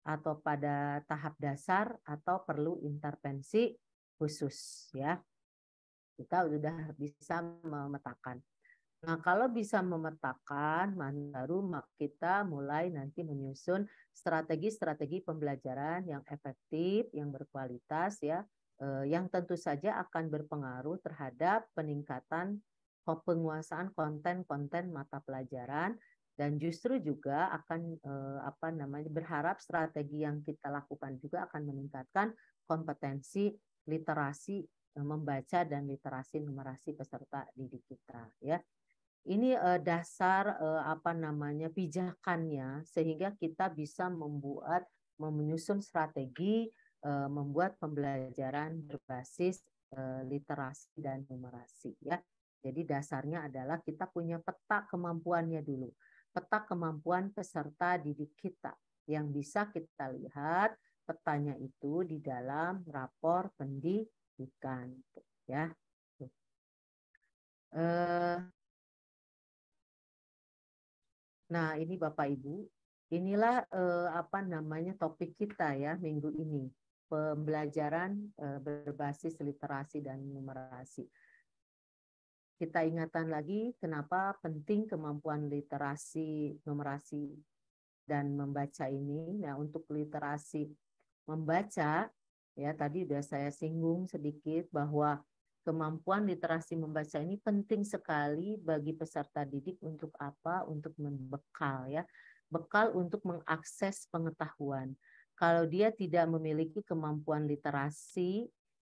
atau pada tahap dasar atau perlu intervensi khusus ya. Kita sudah bisa memetakan. Nah, kalau bisa memetakan, baru kita mulai nanti menyusun strategi-strategi pembelajaran yang efektif, yang berkualitas ya, yang tentu saja akan berpengaruh terhadap peningkatan penguasaan konten-konten mata pelajaran dan justru juga akan berharap strategi yang kita lakukan juga akan meningkatkan kompetensi literasi membaca dan literasi numerasi peserta didik kita ya. Ini dasar pijakannya sehingga kita bisa menyusun strategi membuat pembelajaran berbasis literasi dan numerasi ya. Jadi dasarnya adalah kita punya peta kemampuannya dulu. Peta kemampuan peserta didik kita yang bisa kita lihat petanya itu di dalam rapor pendidikan ya. Nah, ini Bapak Ibu, inilah topik kita ya minggu ini, pembelajaran berbasis literasi dan numerasi. Kita ingatkan lagi kenapa penting kemampuan literasi, numerasi, dan membaca ini. Nah, untuk literasi membaca, ya tadi sudah saya singgung sedikit bahwa kemampuan literasi membaca ini penting sekali bagi peserta didik untuk apa? Untuk membekal ya. Bekal untuk mengakses pengetahuan. Kalau dia tidak memiliki kemampuan literasi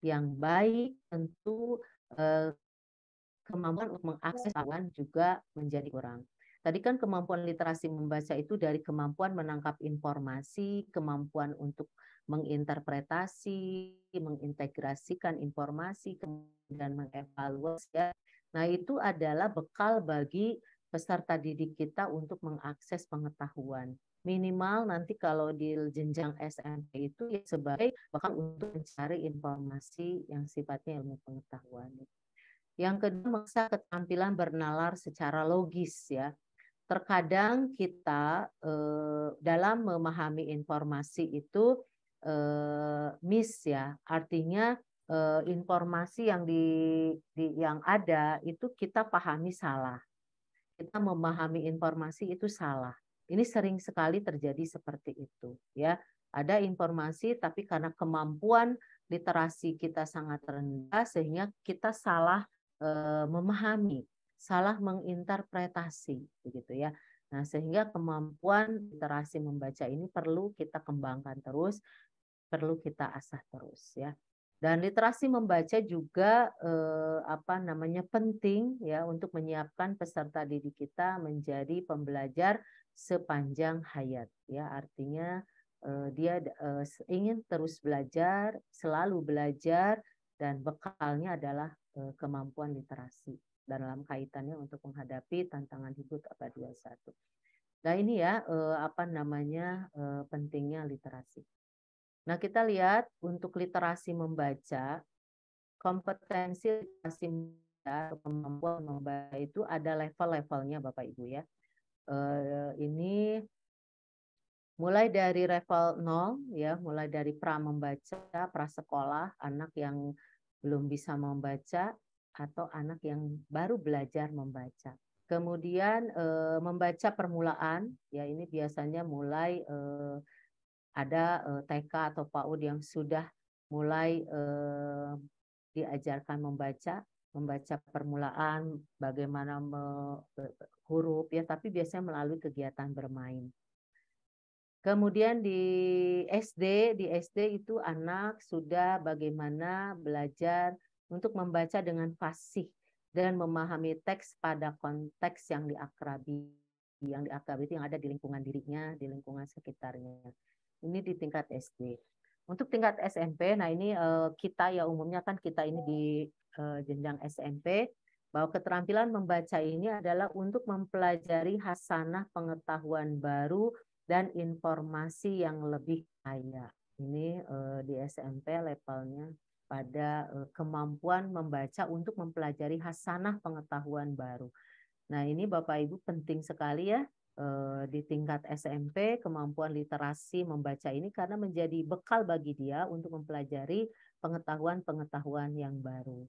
yang baik, tentu kemampuan untuk mengakses pengetahuan juga menjadi kurang. Tadi kan kemampuan literasi membaca itu dari kemampuan menangkap informasi, kemampuan untuk menginterpretasi, mengintegrasikan informasi, kemudian mengevaluasi. Nah, itu adalah bekal bagi peserta didik kita untuk mengakses pengetahuan. Minimal nanti kalau di jenjang SMP itu ya sebagai bahkan untuk mencari informasi yang sifatnya ilmu pengetahuan. Yang kedua, mengasah keterampilan bernalar secara logis ya. Terkadang kita dalam memahami informasi itu miss ya, artinya informasi yang ada itu kita pahami salah. Kita memahami informasi itu salah. Ini sering sekali terjadi seperti itu ya. Ada informasi tapi karena kemampuan literasi kita sangat rendah sehingga kita salah memahami, salah menginterpretasi begitu ya. Nah, sehingga kemampuan literasi membaca ini perlu kita kembangkan terus, perlu kita asah terus ya. Dan literasi membaca juga penting ya untuk menyiapkan peserta didik kita menjadi pembelajar sepanjang hayat ya. Artinya dia ingin terus belajar, selalu belajar, dan bekalnya adalah kemampuan literasi dalam kaitannya untuk menghadapi tantangan hidup abad 21. Nah, ini ya pentingnya literasi. Nah, kita lihat untuk literasi membaca, kompetensi literasi membaca, kemampuan membaca itu ada level-levelnya Bapak Ibu ya. Ini mulai dari level 0 ya, mulai dari pra membaca, prasekolah, anak yang belum bisa membaca atau anak yang baru belajar membaca. Kemudian membaca permulaan ya, ini biasanya mulai ada TK atau PAUD yang sudah mulai diajarkan membaca permulaan, bagaimana huruf ya, tapi biasanya melalui kegiatan bermain. Kemudian di SD itu anak sudah bagaimana belajar untuk membaca dengan fasih dan memahami teks pada konteks yang diakrabi. Yang diakrabi itu yang ada di lingkungan dirinya, di lingkungan sekitarnya. Ini di tingkat SD. Untuk tingkat SMP, nah ini kita ya umumnya kan kita ini di jenjang SMP, bahwa keterampilan membaca ini adalah untuk mempelajari hasanah pengetahuan baru dan informasi yang lebih kaya. Ini di SMP levelnya pada kemampuan membaca untuk mempelajari hasanah pengetahuan baru. Nah, ini Bapak Ibu penting sekali ya di tingkat SMP kemampuan literasi membaca ini karena menjadi bekal bagi dia untuk mempelajari pengetahuan-pengetahuan yang baru.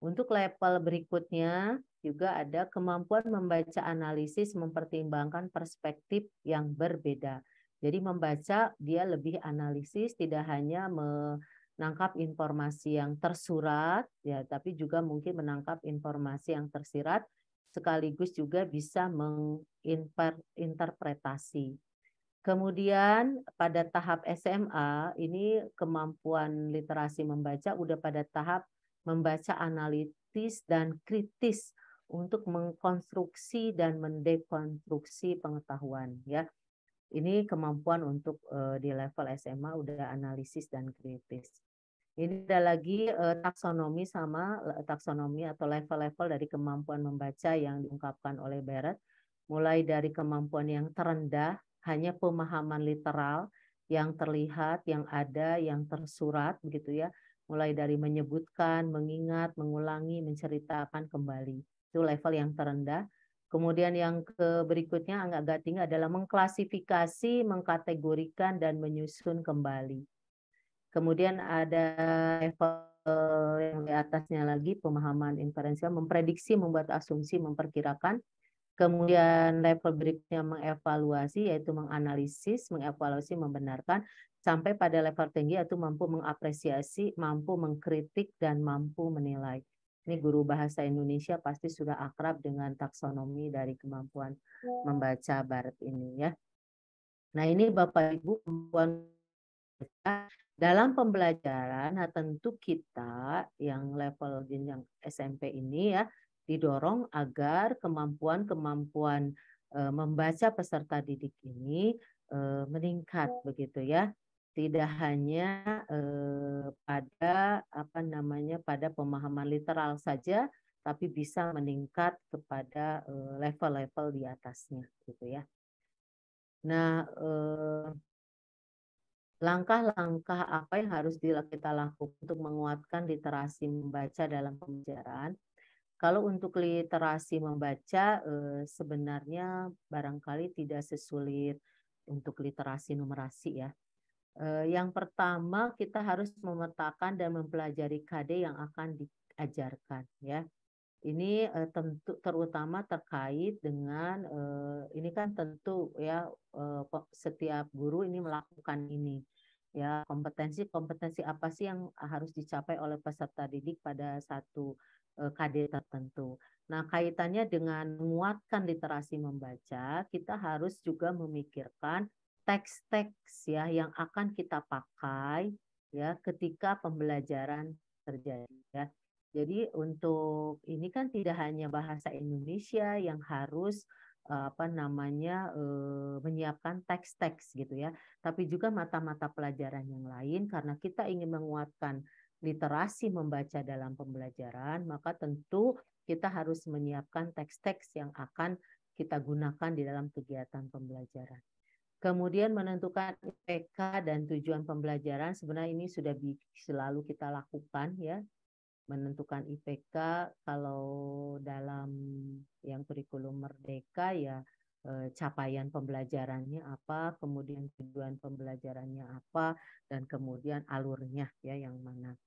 Untuk level berikutnya juga ada kemampuan membaca analisis, mempertimbangkan perspektif yang berbeda. Jadi membaca dia lebih analisis, tidak hanya menangkap informasi yang tersurat, ya, tapi juga mungkin menangkap informasi yang tersirat, sekaligus juga bisa menginterpretasi. Kemudian pada tahap SMA ini kemampuan literasi membaca udah pada tahap membaca analitis dan kritis untuk mengkonstruksi dan mendekonstruksi pengetahuan ya. Ini kemampuan untuk di level SMA udah analisis dan kritis. Ini ada lagi taksonomi atau level-level dari kemampuan membaca yang diungkapkan oleh Barrett. Mulai dari kemampuan yang terendah, hanya pemahaman literal yang terlihat, yang ada, yang tersurat begitu ya. Mulai dari menyebutkan, mengingat, mengulangi, menceritakan kembali. Itu level yang terendah. Kemudian yang berikutnya agak tinggi adalah mengklasifikasi, mengkategorikan, dan menyusun kembali. Kemudian ada level yang di atasnya lagi, pemahaman inferensial, memprediksi, membuat asumsi, memperkirakan. Kemudian level berikutnya mengevaluasi, yaitu menganalisis, mengevaluasi, membenarkan. Sampai pada level tinggi yaitu mampu mengapresiasi, mampu mengkritik, dan mampu menilai. Ini guru bahasa Indonesia pasti sudah akrab dengan taksonomi dari kemampuan membaca Barrett ini ya. Nah ini Bapak Ibu kemampuan dalam pembelajaran, nah tentu kita yang level jenjang SMP ini ya didorong agar kemampuan membaca peserta didik ini meningkat begitu ya. Tidak hanya pada pada pemahaman literal saja, tapi bisa meningkat kepada level-level di atasnya gitu ya. Nah, langkah-langkah apa yang harus kita lakukan untuk menguatkan literasi membaca dalam pembelajaran? Kalau untuk literasi membaca, sebenarnya barangkali tidak sesulit untuk literasi numerasi ya. Yang pertama kita harus memetakan dan mempelajari KD yang akan diajarkan ya. Ini tentu terutama terkait dengan ini kan tentu ya setiap guru ini melakukan ini ya, kompetensi apa sih yang harus dicapai oleh peserta didik pada satu KD tertentu. Nah, kaitannya dengan menguatkan literasi membaca, kita harus juga memikirkan teks-teks ya yang akan kita pakai ya ketika pembelajaran terjadi ya. Jadi untuk ini kan tidak hanya bahasa Indonesia yang harus menyiapkan teks-teks gitu ya, tapi juga mata-mata pelajaran yang lain karena kita ingin menguatkan literasi membaca dalam pembelajaran, maka tentu kita harus menyiapkan teks-teks yang akan kita gunakan di dalam kegiatan pembelajaran. Kemudian menentukan IPK dan tujuan pembelajaran, sebenarnya ini sudah selalu kita lakukan ya. Menentukan IPK kalau dalam yang kurikulum merdeka ya capaian pembelajarannya apa, kemudian tujuan pembelajarannya apa, dan kemudian alurnya ya yang mana.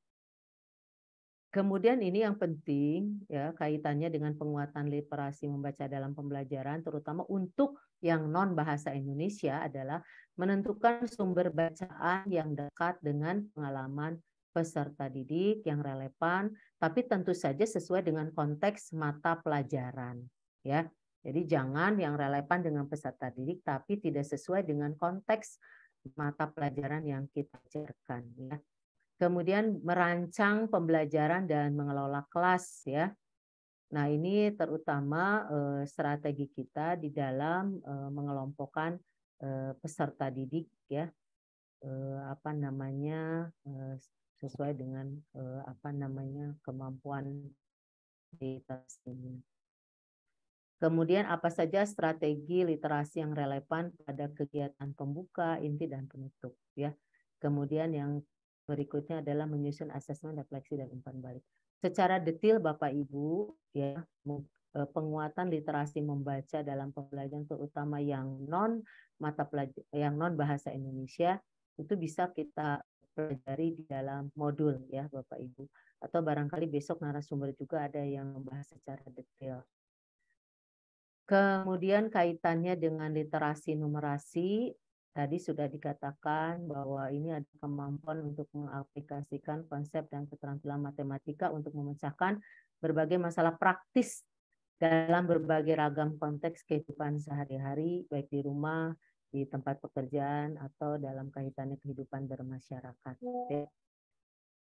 Kemudian ini yang penting ya kaitannya dengan penguatan literasi membaca dalam pembelajaran terutama untuk yang non bahasa Indonesia adalah menentukan sumber bacaan yang dekat dengan pengalaman peserta didik yang relevan tapi tentu saja sesuai dengan konteks mata pelajaran ya. Jadi jangan yang relevan dengan peserta didik tapi tidak sesuai dengan konteks mata pelajaran yang kita ajarkan ya. Kemudian merancang pembelajaran dan mengelola kelas ya. Nah, ini terutama strategi kita di dalam mengelompokkan peserta didik ya. Sesuai dengan kemampuan literasinya. Kemudian apa saja strategi literasi yang relevan pada kegiatan pembuka, inti dan penutup ya. Kemudian yang berikutnya adalah menyusun asesmen, refleksi dan umpan balik. Secara detail Bapak Ibu ya, penguatan literasi membaca dalam pembelajaran terutama yang non bahasa Indonesia itu bisa kita pelajari di dalam modul ya Bapak Ibu. Atau barangkali besok narasumber juga ada yang membahas secara detail. Kemudian kaitannya dengan literasi numerasi, tadi sudah dikatakan bahwa ini ada kemampuan untuk mengaplikasikan konsep dan keterampilan matematika untuk memecahkan berbagai masalah praktis dalam berbagai ragam konteks kehidupan sehari-hari, baik di rumah, di tempat pekerjaan, atau dalam kaitannya kehidupan bermasyarakat.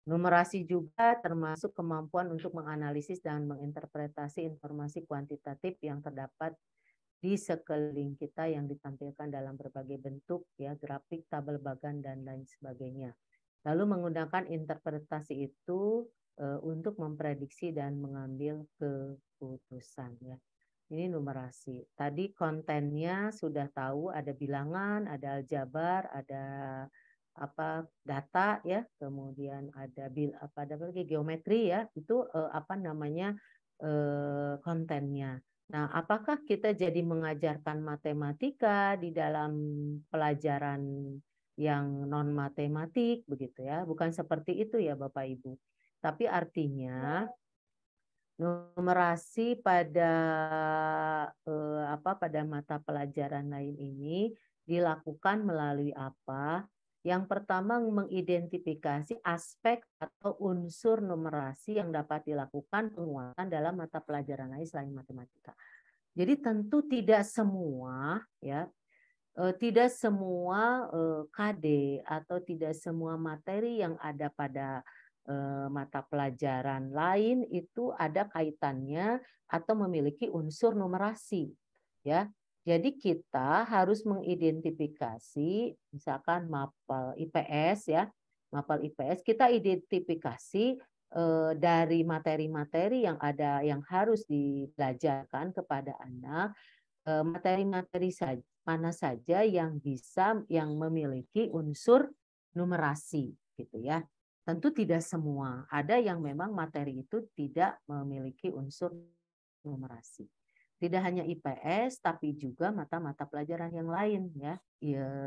Numerasi juga termasuk kemampuan untuk menganalisis dan menginterpretasi informasi kuantitatif yang terdapat di sekeliling kita yang ditampilkan dalam berbagai bentuk ya, grafik, tabel bagan dan lain sebagainya. Lalu menggunakan interpretasi itu untuk memprediksi dan mengambil keputusan ya. Ini numerasi. Tadi kontennya sudah tahu, ada bilangan, ada aljabar, ada data ya, kemudian ada geometri ya, itu kontennya. Nah, apakah kita jadi mengajarkan matematika di dalam pelajaran yang non matematik begitu ya? Bukan seperti itu ya Bapak Ibu. Tapi artinya numerasi pada pada mata pelajaran lain ini dilakukan melalui apa? Yang pertama mengidentifikasi aspek atau unsur numerasi yang dapat dilakukan penguatan dalam mata pelajaran lain selain matematika. Jadi tentu tidak semua ya, tidak semua KD atau tidak semua materi yang ada pada mata pelajaran lain itu ada kaitannya atau memiliki unsur numerasi ya. Jadi kita harus mengidentifikasi misalkan mapel IPS ya, mapel IPS kita identifikasi dari materi-materi yang ada yang harus dibelajarkan kepada anak materi-materi mana saja yang memiliki unsur numerasi gitu ya. Tentu tidak semua. Ada yang memang materi itu tidak memiliki unsur numerasi. Tidak hanya IPS tapi juga mata-mata pelajaran yang lain ya.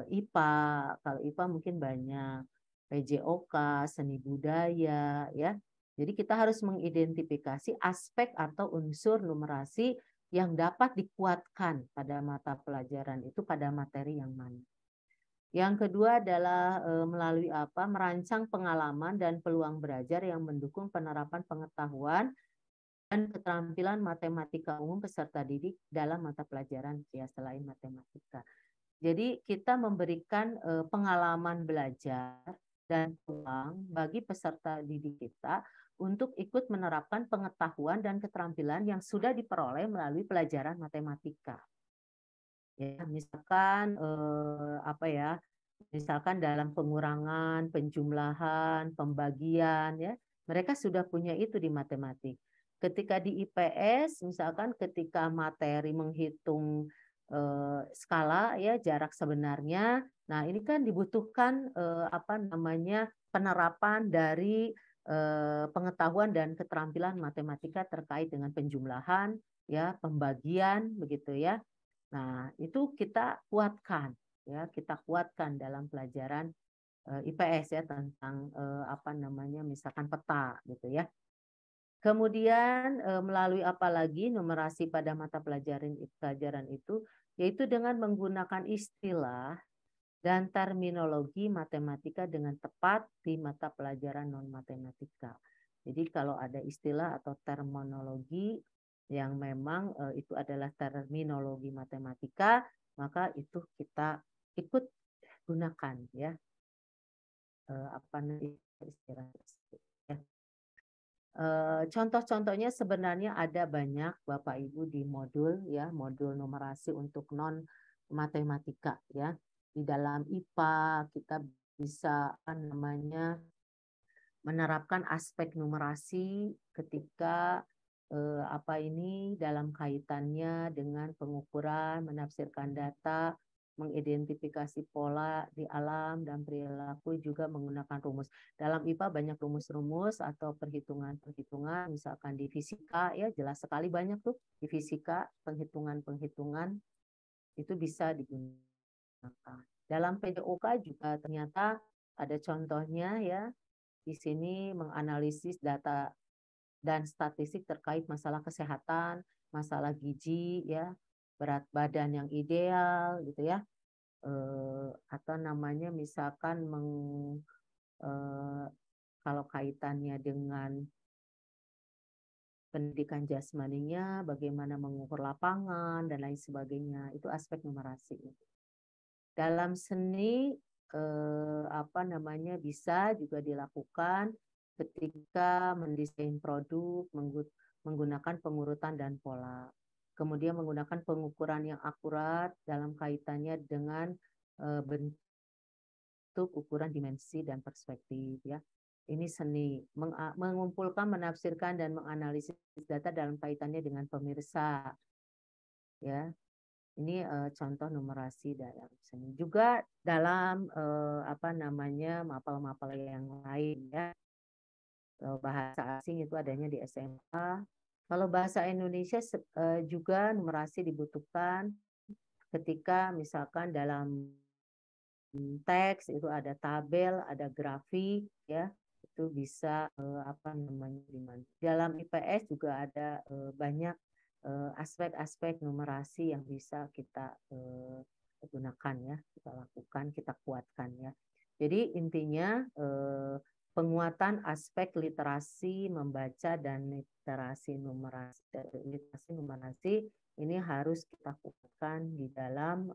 IPA, kalau IPA mungkin banyak, PJOK, seni budaya ya. Jadi kita harus mengidentifikasi aspek atau unsur numerasi yang dapat dikuatkan pada mata pelajaran itu pada materi yang mana. Yang kedua adalah melalui merancang pengalaman dan peluang belajar yang mendukung penerapan pengetahuan dan keterampilan matematika umum peserta didik dalam mata pelajaran ya selain matematika. Jadi kita memberikan pengalaman belajar dan peluang bagi peserta didik kita untuk ikut menerapkan pengetahuan dan keterampilan yang sudah diperoleh melalui pelajaran matematika. Ya, misalkan misalkan dalam pengurangan, penjumlahan, pembagian ya, mereka sudah punya itu di matematik. Ketika di IPS misalkan ketika materi menghitung skala ya jarak sebenarnya, nah ini kan dibutuhkan penerapan dari pengetahuan dan keterampilan matematika terkait dengan penjumlahan ya, pembagian begitu ya. Nah, itu kita kuatkan ya, kita kuatkan dalam pelajaran IPS ya tentang misalkan peta gitu ya. Kemudian melalui apa lagi numerasi pada mata pelajaran itu yaitu dengan menggunakan istilah dan terminologi matematika dengan tepat di mata pelajaran non matematika. Jadi kalau ada istilah atau terminologi yang memang itu adalah terminologi matematika, maka itu kita ikut gunakan ya. Istilah tersebut ya. Contoh-contohnya sebenarnya ada banyak Bapak Ibu di modul ya, modul numerasi untuk non matematika ya. Di dalam IPA kita bisa menerapkan aspek numerasi ketika dalam kaitannya dengan pengukuran, menafsirkan data, mengidentifikasi pola di alam dan perilaku juga menggunakan rumus. Dalam IPA banyak rumus-rumus atau perhitungan-perhitungan, misalkan di fisika ya jelas sekali banyak tuh di fisika penghitungan-penghitungan itu bisa digunakan. Dalam PJOK juga ternyata ada contohnya ya. Di sini menganalisis data dan statistik terkait masalah kesehatan, masalah gizi, ya, berat badan yang ideal, gitu ya, atau namanya misalkan kalau kaitannya dengan pendidikan jasmaninya, bagaimana mengukur lapangan dan lain sebagainya, itu aspek numerasi. Dalam seni bisa juga dilakukan ketika mendesain produk menggunakan pengurutan dan pola. Kemudian menggunakan pengukuran yang akurat dalam kaitannya dengan bentuk, ukuran, dimensi dan perspektif ya. Ini seni, mengumpulkan, menafsirkan dan menganalisis data dalam kaitannya dengan pemirsa. Ya. Ini contoh numerasi dalam seni. Juga dalam mapel-mapel yang lain ya. Bahasa asing itu adanya di SMA. Kalau bahasa Indonesia juga numerasi dibutuhkan ketika misalkan dalam teks itu ada tabel, ada grafik ya. Itu bisa dalam IPS juga ada banyak aspek-aspek numerasi yang bisa kita gunakan ya, kita lakukan, kita kuatkan ya. Jadi intinya penguatan aspek literasi membaca dan literasi numerasi ini harus kita kuatkan di dalam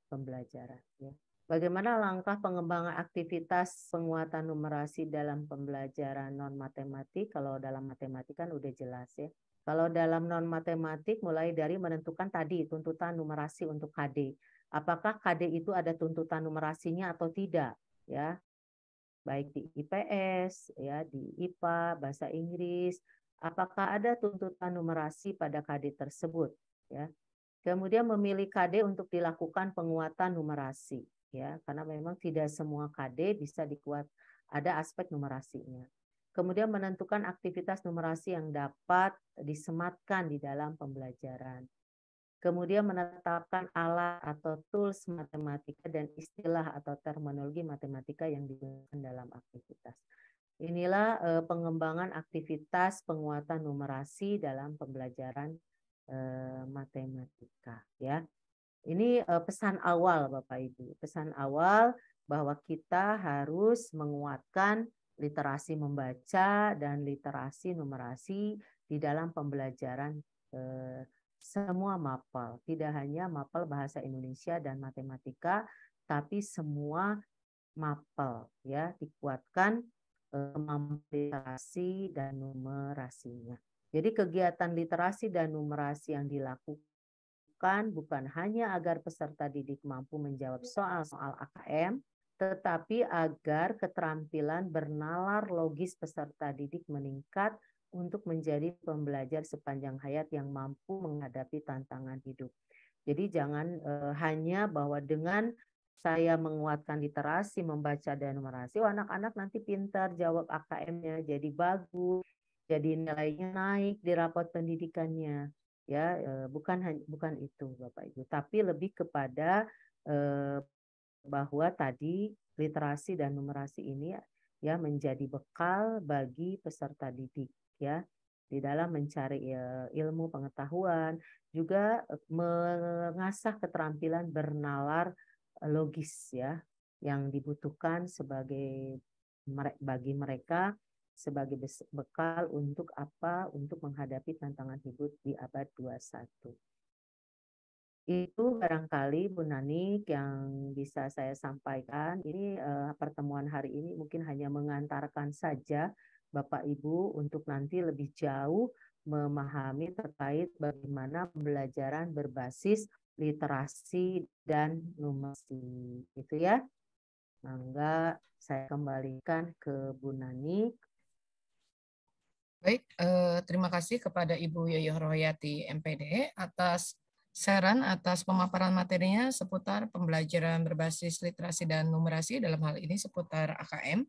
pembelajaran ya. Bagaimana langkah pengembangan aktivitas penguatan numerasi dalam pembelajaran non matematik? Kalau dalam matematik kan udah jelas ya. Kalau dalam non matematik mulai dari menentukan tadi tuntutan numerasi untuk KD. Apakah KD itu ada tuntutan numerasinya atau tidak ya? Baik di IPS ya, di IPA, bahasa Inggris, apakah ada tuntutan numerasi pada KD tersebut ya? Kemudian memilih KD untuk dilakukan penguatan numerasi, ya, karena memang tidak semua KD bisa dikuat, ada aspek numerasinya. Kemudian menentukan aktivitas numerasi yang dapat disematkan di dalam pembelajaran. Kemudian menetapkan alat atau tools matematika dan istilah atau terminologi matematika yang digunakan dalam aktivitas. Inilah pengembangan aktivitas penguatan numerasi dalam pembelajaran matematika, ya. Ini pesan awal Bapak Ibu, pesan awal bahwa kita harus menguatkan literasi membaca dan literasi numerasi di dalam pembelajaran semua mapel, tidak hanya mapel bahasa Indonesia dan matematika, tapi semua mapel, ya, dikuatkan kemampuan literasi dan numerasinya. Jadi kegiatan literasi dan numerasi yang dilakukan bukan hanya agar peserta didik mampu menjawab soal-soal AKM, tetapi agar keterampilan bernalar logis peserta didik meningkat untuk menjadi pembelajar sepanjang hayat yang mampu menghadapi tantangan hidup. Jadi jangan hanya bahwa dengan saya menguatkan literasi, membaca dan numerasi, anak-anak nanti pintar jawab AKM-nya, jadi bagus, jadi nilainya naik di rapot pendidikannya. Ya, bukan itu Bapak Ibu, tapi lebih kepada bahwa tadi literasi dan numerasi ini ya menjadi bekal bagi peserta didik, ya, di dalam mencari ilmu pengetahuan, juga mengasah keterampilan bernalar logis, ya, yang dibutuhkan bagi mereka sebagai bekal untuk apa? Untuk menghadapi tantangan hidup di abad 21. Itu barangkali Bu Nanik yang bisa saya sampaikan. Ini pertemuan hari ini mungkin hanya mengantarkan saja Bapak Ibu untuk nanti lebih jauh memahami terkait bagaimana pembelajaran berbasis literasi dan numerasi. Itu ya. Mangga saya kembalikan ke Bu Nanik. Baik, terima kasih kepada Ibu Yoyo Rohayati MPD atas saran atas pemaparan materinya seputar pembelajaran berbasis literasi dan numerasi, dalam hal ini seputar AKM.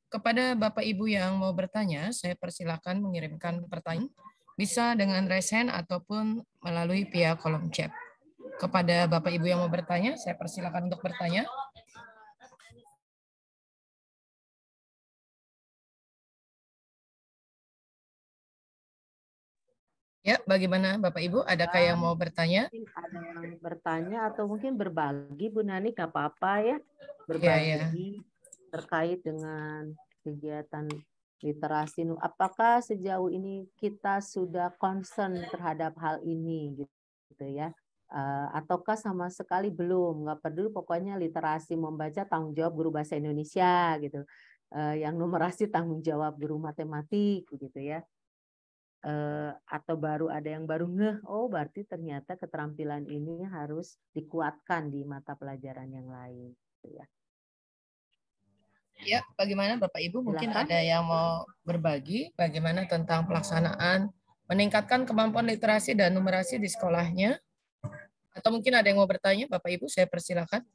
Kepada Bapak Ibu yang mau bertanya, saya persilakan mengirimkan pertanyaan, bisa dengan raise hand ataupun melalui via kolom chat. Kepada Bapak Ibu yang mau bertanya, saya persilakan untuk bertanya. Ya, bagaimana Bapak Ibu? Adakah yang mau bertanya? Mungkin ada yang bertanya atau mungkin berbagi, Bu Nani, nggak apa-apa ya, berbagi terkait dengan kegiatan literasi. Apakah sejauh ini kita sudah concern terhadap hal ini, gitu ya? Ataukah sama sekali belum? Nggak peduli, pokoknya literasi membaca tanggung jawab guru bahasa Indonesia, gitu. Yang numerasi tanggung jawab guru matematik, gitu ya. Atau baru ada yang baru ngeh, oh berarti ternyata keterampilan ini harus dikuatkan di mata pelajaran yang lain, gitu ya. Ya, bagaimana Bapak Ibu? Mungkin Silakan. ada yang mau berbagi bagaimana tentang pelaksanaan meningkatkan kemampuan literasi dan numerasi di sekolahnya? Atau mungkin ada yang mau bertanya, Bapak Ibu, saya persilakan.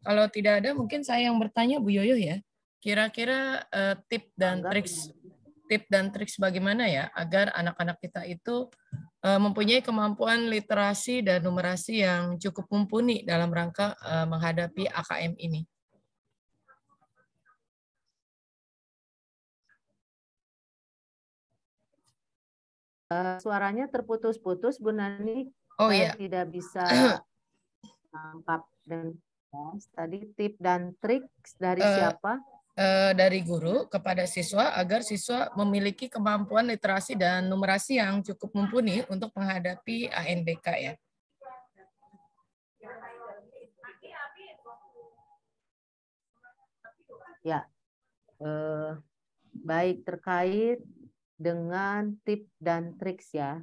Kalau tidak ada, mungkin saya yang bertanya, Bu Yoyo ya. Kira-kira tip dan triks bagaimana ya agar anak-anak kita itu mempunyai kemampuan literasi dan numerasi yang cukup mumpuni dalam rangka menghadapi AKM ini. Suaranya terputus-putus, Bu Nani. Oh Saya iya. tidak bisa tangkap. Dan tadi tip dan trik dari siapa? Dari guru kepada siswa agar siswa memiliki kemampuan literasi dan numerasi yang cukup mumpuni untuk menghadapi ANBK ya. Ya, baik, terkait dengan tip dan triks ya,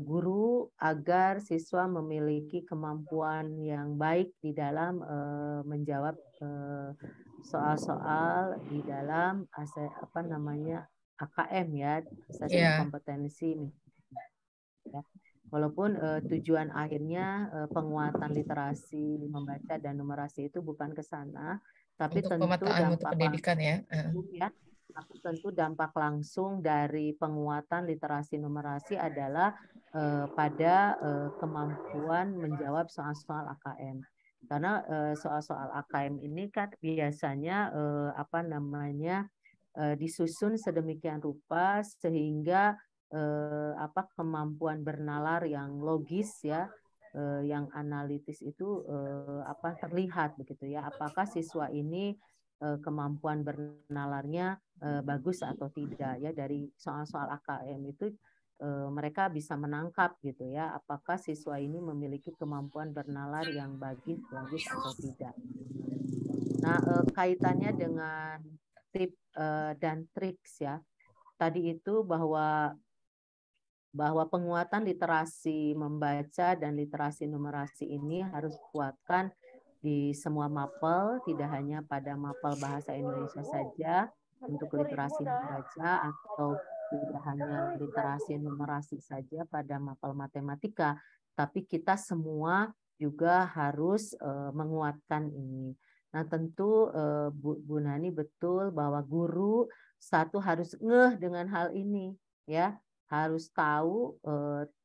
guru agar siswa memiliki kemampuan yang baik di dalam menjawab soal-soal di dalam AKM ya, asesmen kompetensi. Ya. Walaupun tujuan akhirnya penguatan literasi membaca dan numerasi itu bukan ke sana, tapi Untuk tentu pemetaan mutu dampak pendidikan ya. langsung ya, tapi tentu dampak langsung dari penguatan literasi numerasi adalah pada kemampuan menjawab soal-soal AKM. Karena soal-soal AKM ini kan biasanya apa namanya disusun sedemikian rupa sehingga apa kemampuan bernalar yang logis ya, yang analitis itu apa terlihat begitu ya. Apakah siswa ini kemampuan bernalarnya bagus atau tidak ya, dari soal-soal AKM itu mereka bisa menangkap gitu ya, apakah siswa ini memiliki kemampuan bernalar yang bagus atau tidak. Nah, kaitannya dengan tip dan triks ya. Tadi itu bahwa penguatan literasi membaca dan literasi numerasi ini harus kuatkan di semua mapel, tidak hanya pada mapel bahasa Indonesia saja untuk literasi membaca, atau tidak hanya literasi numerasi saja pada mapel matematika, tapi kita semua juga harus menguatkan ini. Nah, tentu Bu Nani betul bahwa guru satu harus ngeh dengan hal ini ya, harus tahu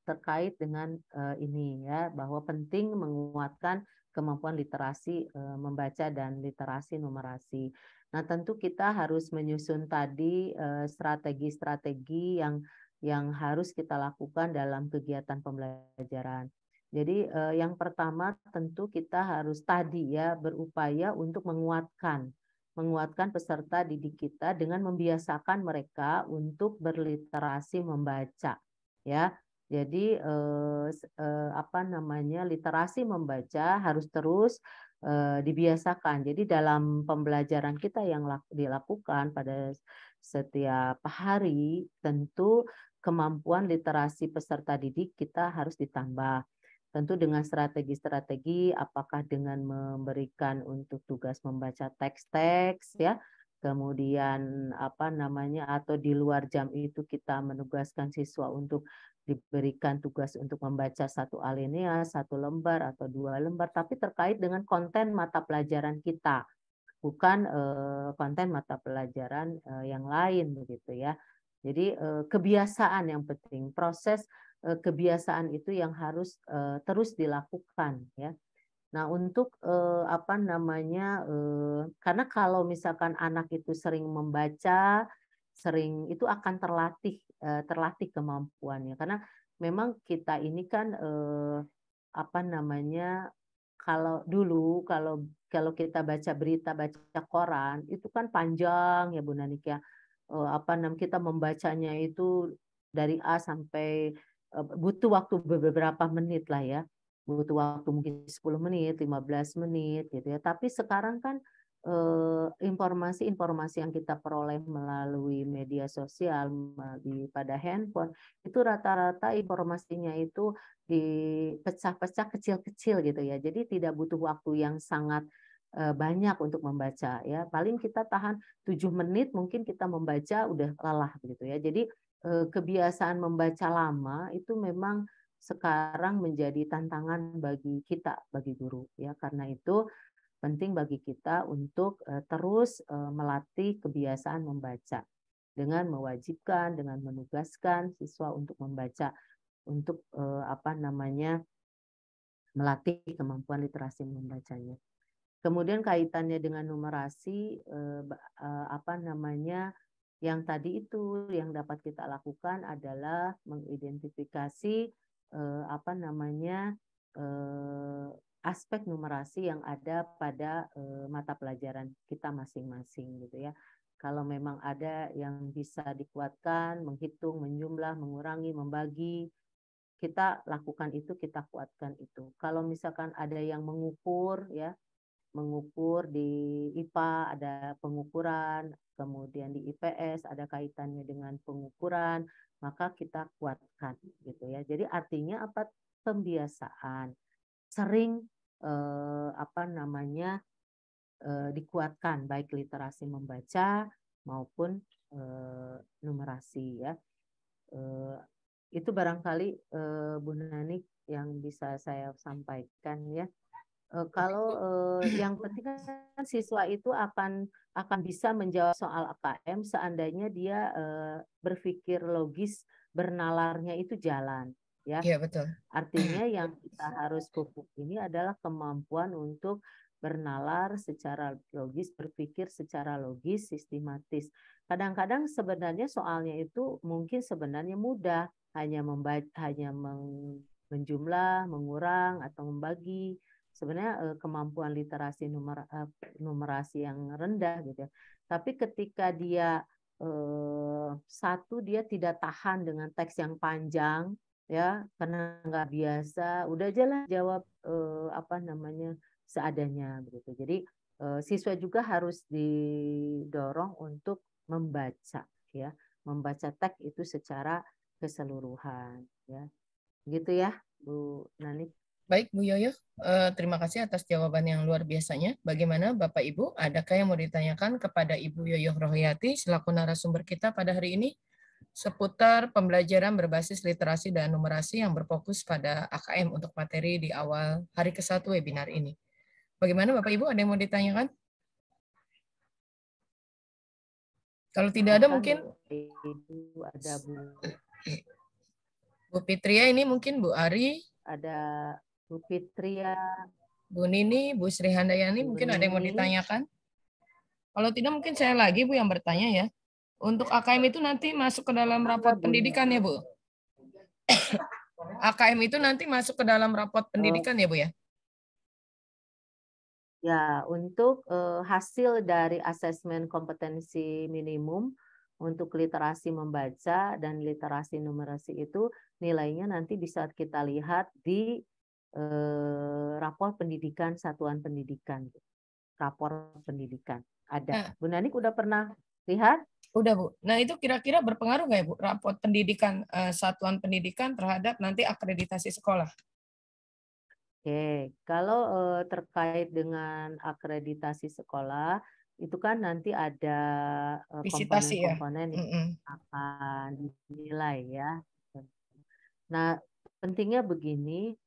terkait dengan ini ya, bahwa penting menguatkan kemampuan literasi membaca dan literasi numerasi. Nah, tentu kita harus menyusun tadi strategi-strategi yang harus kita lakukan dalam kegiatan pembelajaran. Jadi yang pertama tentu kita harus tadi ya berupaya untuk menguatkan peserta didik kita dengan membiasakan mereka untuk berliterasi membaca ya. Jadi apa namanya, literasi membaca harus terus dibiasakan. Jadi dalam pembelajaran kita yang dilakukan pada setiap hari, tentu kemampuan literasi peserta didik kita harus ditambah. Tentu dengan strategi-strategi, apakah dengan memberikan untuk tugas membaca teks-teks ya, kemudian apa namanya, atau di luar jam itu kita menugaskan siswa untuk diberikan tugas untuk membaca satu alinea, satu lembar atau dua lembar, tapi terkait dengan konten mata pelajaran kita, bukan konten mata pelajaran yang lain begitu ya. Jadi kebiasaan yang penting, proses kebiasaan itu yang harus terus dilakukan ya. Nah, untuk apa namanya, karena kalau misalkan anak itu sering membaca, sering itu akan terlatih kemampuannya. Karena memang kita ini kan apa namanya, kalau dulu kalau kita baca berita, baca koran itu kan panjang ya Bu Nanik ya. Apa namanya, kita membacanya itu dari A sampai butuh waktu beberapa menit lah ya, butuh waktu mungkin 10 menit, 15 menit gitu ya. Tapi sekarang kan informasi-informasi yang kita peroleh melalui media sosial, pada handphone, itu rata-rata informasinya itu dipecah-pecah kecil-kecil gitu ya. Jadi tidak butuh waktu yang sangat banyak untuk membaca ya. Paling kita tahan 7 menit mungkin kita membaca udah lelah gitu ya. Jadi kebiasaan membaca lama itu memang sekarang menjadi tantangan bagi kita, bagi guru ya. Karena itu penting bagi kita untuk terus melatih kebiasaan membaca dengan mewajibkan, dengan menugaskan siswa untuk membaca, untuk apa namanya, melatih kemampuan literasi membacanya. Kemudian kaitannya dengan numerasi, apa namanya, yang tadi itu yang dapat kita lakukan adalah mengidentifikasi apa namanya, aspek numerasi yang ada pada mata pelajaran kita masing-masing gitu ya. Kalau memang ada yang bisa dikuatkan, menghitung, menjumlah, mengurangi, membagi, kita lakukan itu, kita kuatkan itu. Kalau misalkan ada yang mengukur ya, mengukur di IPA ada pengukuran, kemudian di IPS ada kaitannya dengan pengukuran, maka kita kuatkan gitu ya. Jadi artinya apa? Pembiasaan, sering apa namanya, dikuatkan baik literasi membaca maupun numerasi ya. Itu barangkali Bu Nani yang bisa saya sampaikan ya. Kalau yang penting kan siswa itu akan bisa menjawab soal AKM seandainya dia berpikir logis, bernalarnya itu jalan, ya. Iya, betul. Artinya yang kita harus pupuk ini adalah kemampuan untuk bernalar secara logis, berpikir secara logis, sistematis. Kadang-kadang sebenarnya soalnya itu mungkin sebenarnya mudah, hanya menjumlah, mengurang atau membagi. Sebenarnya kemampuan literasi numerasi yang rendah gitu ya. Tapi ketika dia satu dia tidak tahan dengan teks yang panjang ya karena nggak biasa, udah aja lah jawab seadanya begitu. Jadi siswa juga harus didorong untuk membaca ya, membaca teks itu secara keseluruhan ya. Gitu ya, Bu Nani. Baik, Bu Yoyo. Terima kasih atas jawaban yang luar biasanya. Bagaimana Bapak Ibu? Adakah yang mau ditanyakan kepada Ibu Yoyo Rohayati selaku narasumber kita pada hari ini seputar pembelajaran berbasis literasi dan numerasi yang berfokus pada AKM untuk materi di awal hari ke-1 webinar ini. Bagaimana Bapak Ibu? Ada yang mau ditanyakan? Kalau tidak ada mungkin Ibu ada Bu Fitria ini, mungkin Bu Ari, ada Bu Fitria, Bu Nini, Bu Sri Handayani, mungkin ada yang mau ditanyakan? Kalau tidak mungkin saya lagi Bu yang bertanya ya. Untuk AKM itu nanti masuk ke dalam rapot pendidikan ya Bu? AKM itu nanti masuk ke dalam rapot pendidikan ya Bu ya? Ya, untuk hasil dari asesmen kompetensi minimum untuk literasi membaca dan literasi numerasi itu nilainya nanti bisa kita lihat di rapor pendidikan satuan pendidikan. Rapor pendidikan ada. Bu Nanik udah pernah lihat? Udah Bu. Nah itu kira-kira berpengaruh nggak ya Bu, rapor pendidikan satuan pendidikan terhadap nanti akreditasi sekolah? Oke, kalau terkait dengan akreditasi sekolah, itu kan nanti ada Visitasi ya. komponen-komponen yang akan dinilai ya. Nah, pentingnya begini,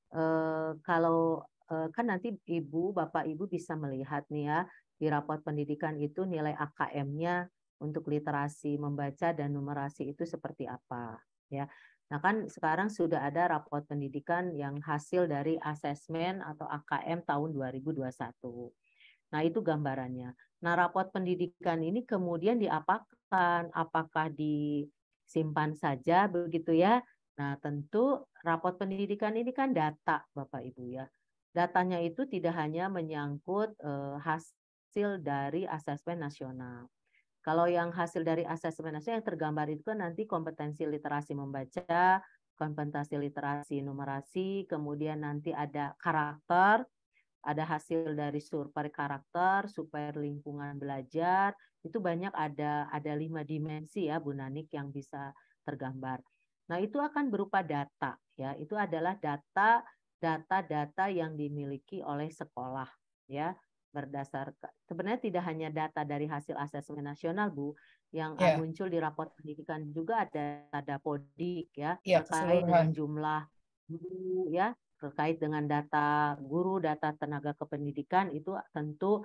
kalau kan nanti Bapak Ibu bisa melihat nih ya, di raport pendidikan itu nilai AKM-nya untuk literasi membaca dan numerasi itu seperti apa ya. Nah kan sekarang sudah ada raport pendidikan yang hasil dari asesmen atau AKM tahun 2021. Nah itu gambarannya. Nah raport pendidikan ini kemudian diapakan? Apakah disimpan saja begitu ya? Nah tentu raport pendidikan ini kan data Bapak Ibu ya. Datanya itu tidak hanya menyangkut hasil dari asesmen nasional. Kalau yang hasil dari asesmen nasional yang tergambar itu kan nanti kompetensi literasi membaca, kompetensi literasi numerasi, kemudian nanti ada karakter, ada hasil dari survei karakter, survei lingkungan belajar, itu banyak ada 5 dimensi ya Bu Nanik yang bisa tergambar. Nah, itu akan berupa data ya. Itu adalah data yang dimiliki oleh sekolah ya. Berdasarkan sebenarnya tidak hanya data dari hasil asesmen nasional Bu, yang muncul di raport pendidikan juga ada Dapodik ya, terkait dengan jumlah guru ya, terkait dengan data guru, data tenaga kependidikan itu tentu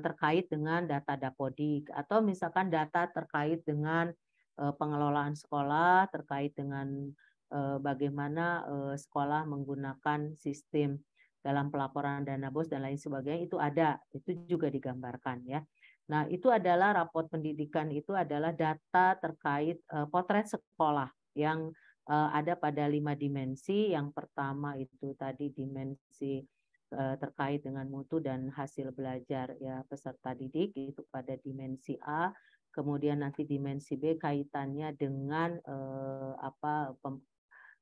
terkait dengan data Dapodik, atau misalkan data terkait dengan pengelolaan sekolah, terkait dengan bagaimana sekolah menggunakan sistem dalam pelaporan dana bos dan lain sebagainya, itu juga digambarkan ya. Nah, itu adalah raport pendidikan, itu adalah data terkait potret sekolah yang ada pada 5 dimensi. Yang pertama itu tadi dimensi terkait dengan mutu dan hasil belajar ya peserta didik, itu pada dimensi A. Kemudian nanti dimensi B kaitannya dengan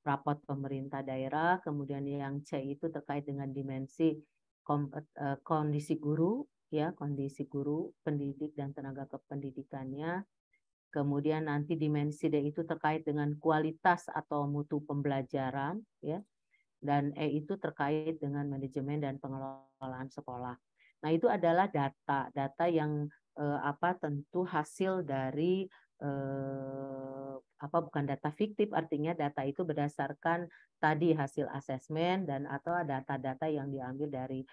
raport pemerintah daerah. Kemudian yang C itu terkait dengan dimensi kondisi guru ya, kondisi guru, pendidik dan tenaga kependidikannya. Kemudian nanti dimensi D itu terkait dengan kualitas atau mutu pembelajaran ya. Dan E itu terkait dengan manajemen dan pengelolaan sekolah. Nah, itu adalah data yang tentu hasil dari bukan data fiktif, artinya data itu berdasarkan tadi hasil asesmen dan atau data-data yang diambil dari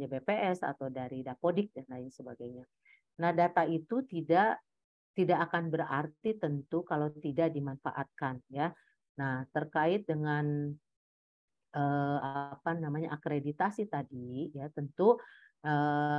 BPS atau dari Dapodik dan lain sebagainya. Nah, data itu tidak akan berarti tentu kalau tidak dimanfaatkan, ya. Nah, terkait dengan akreditasi tadi, ya, tentu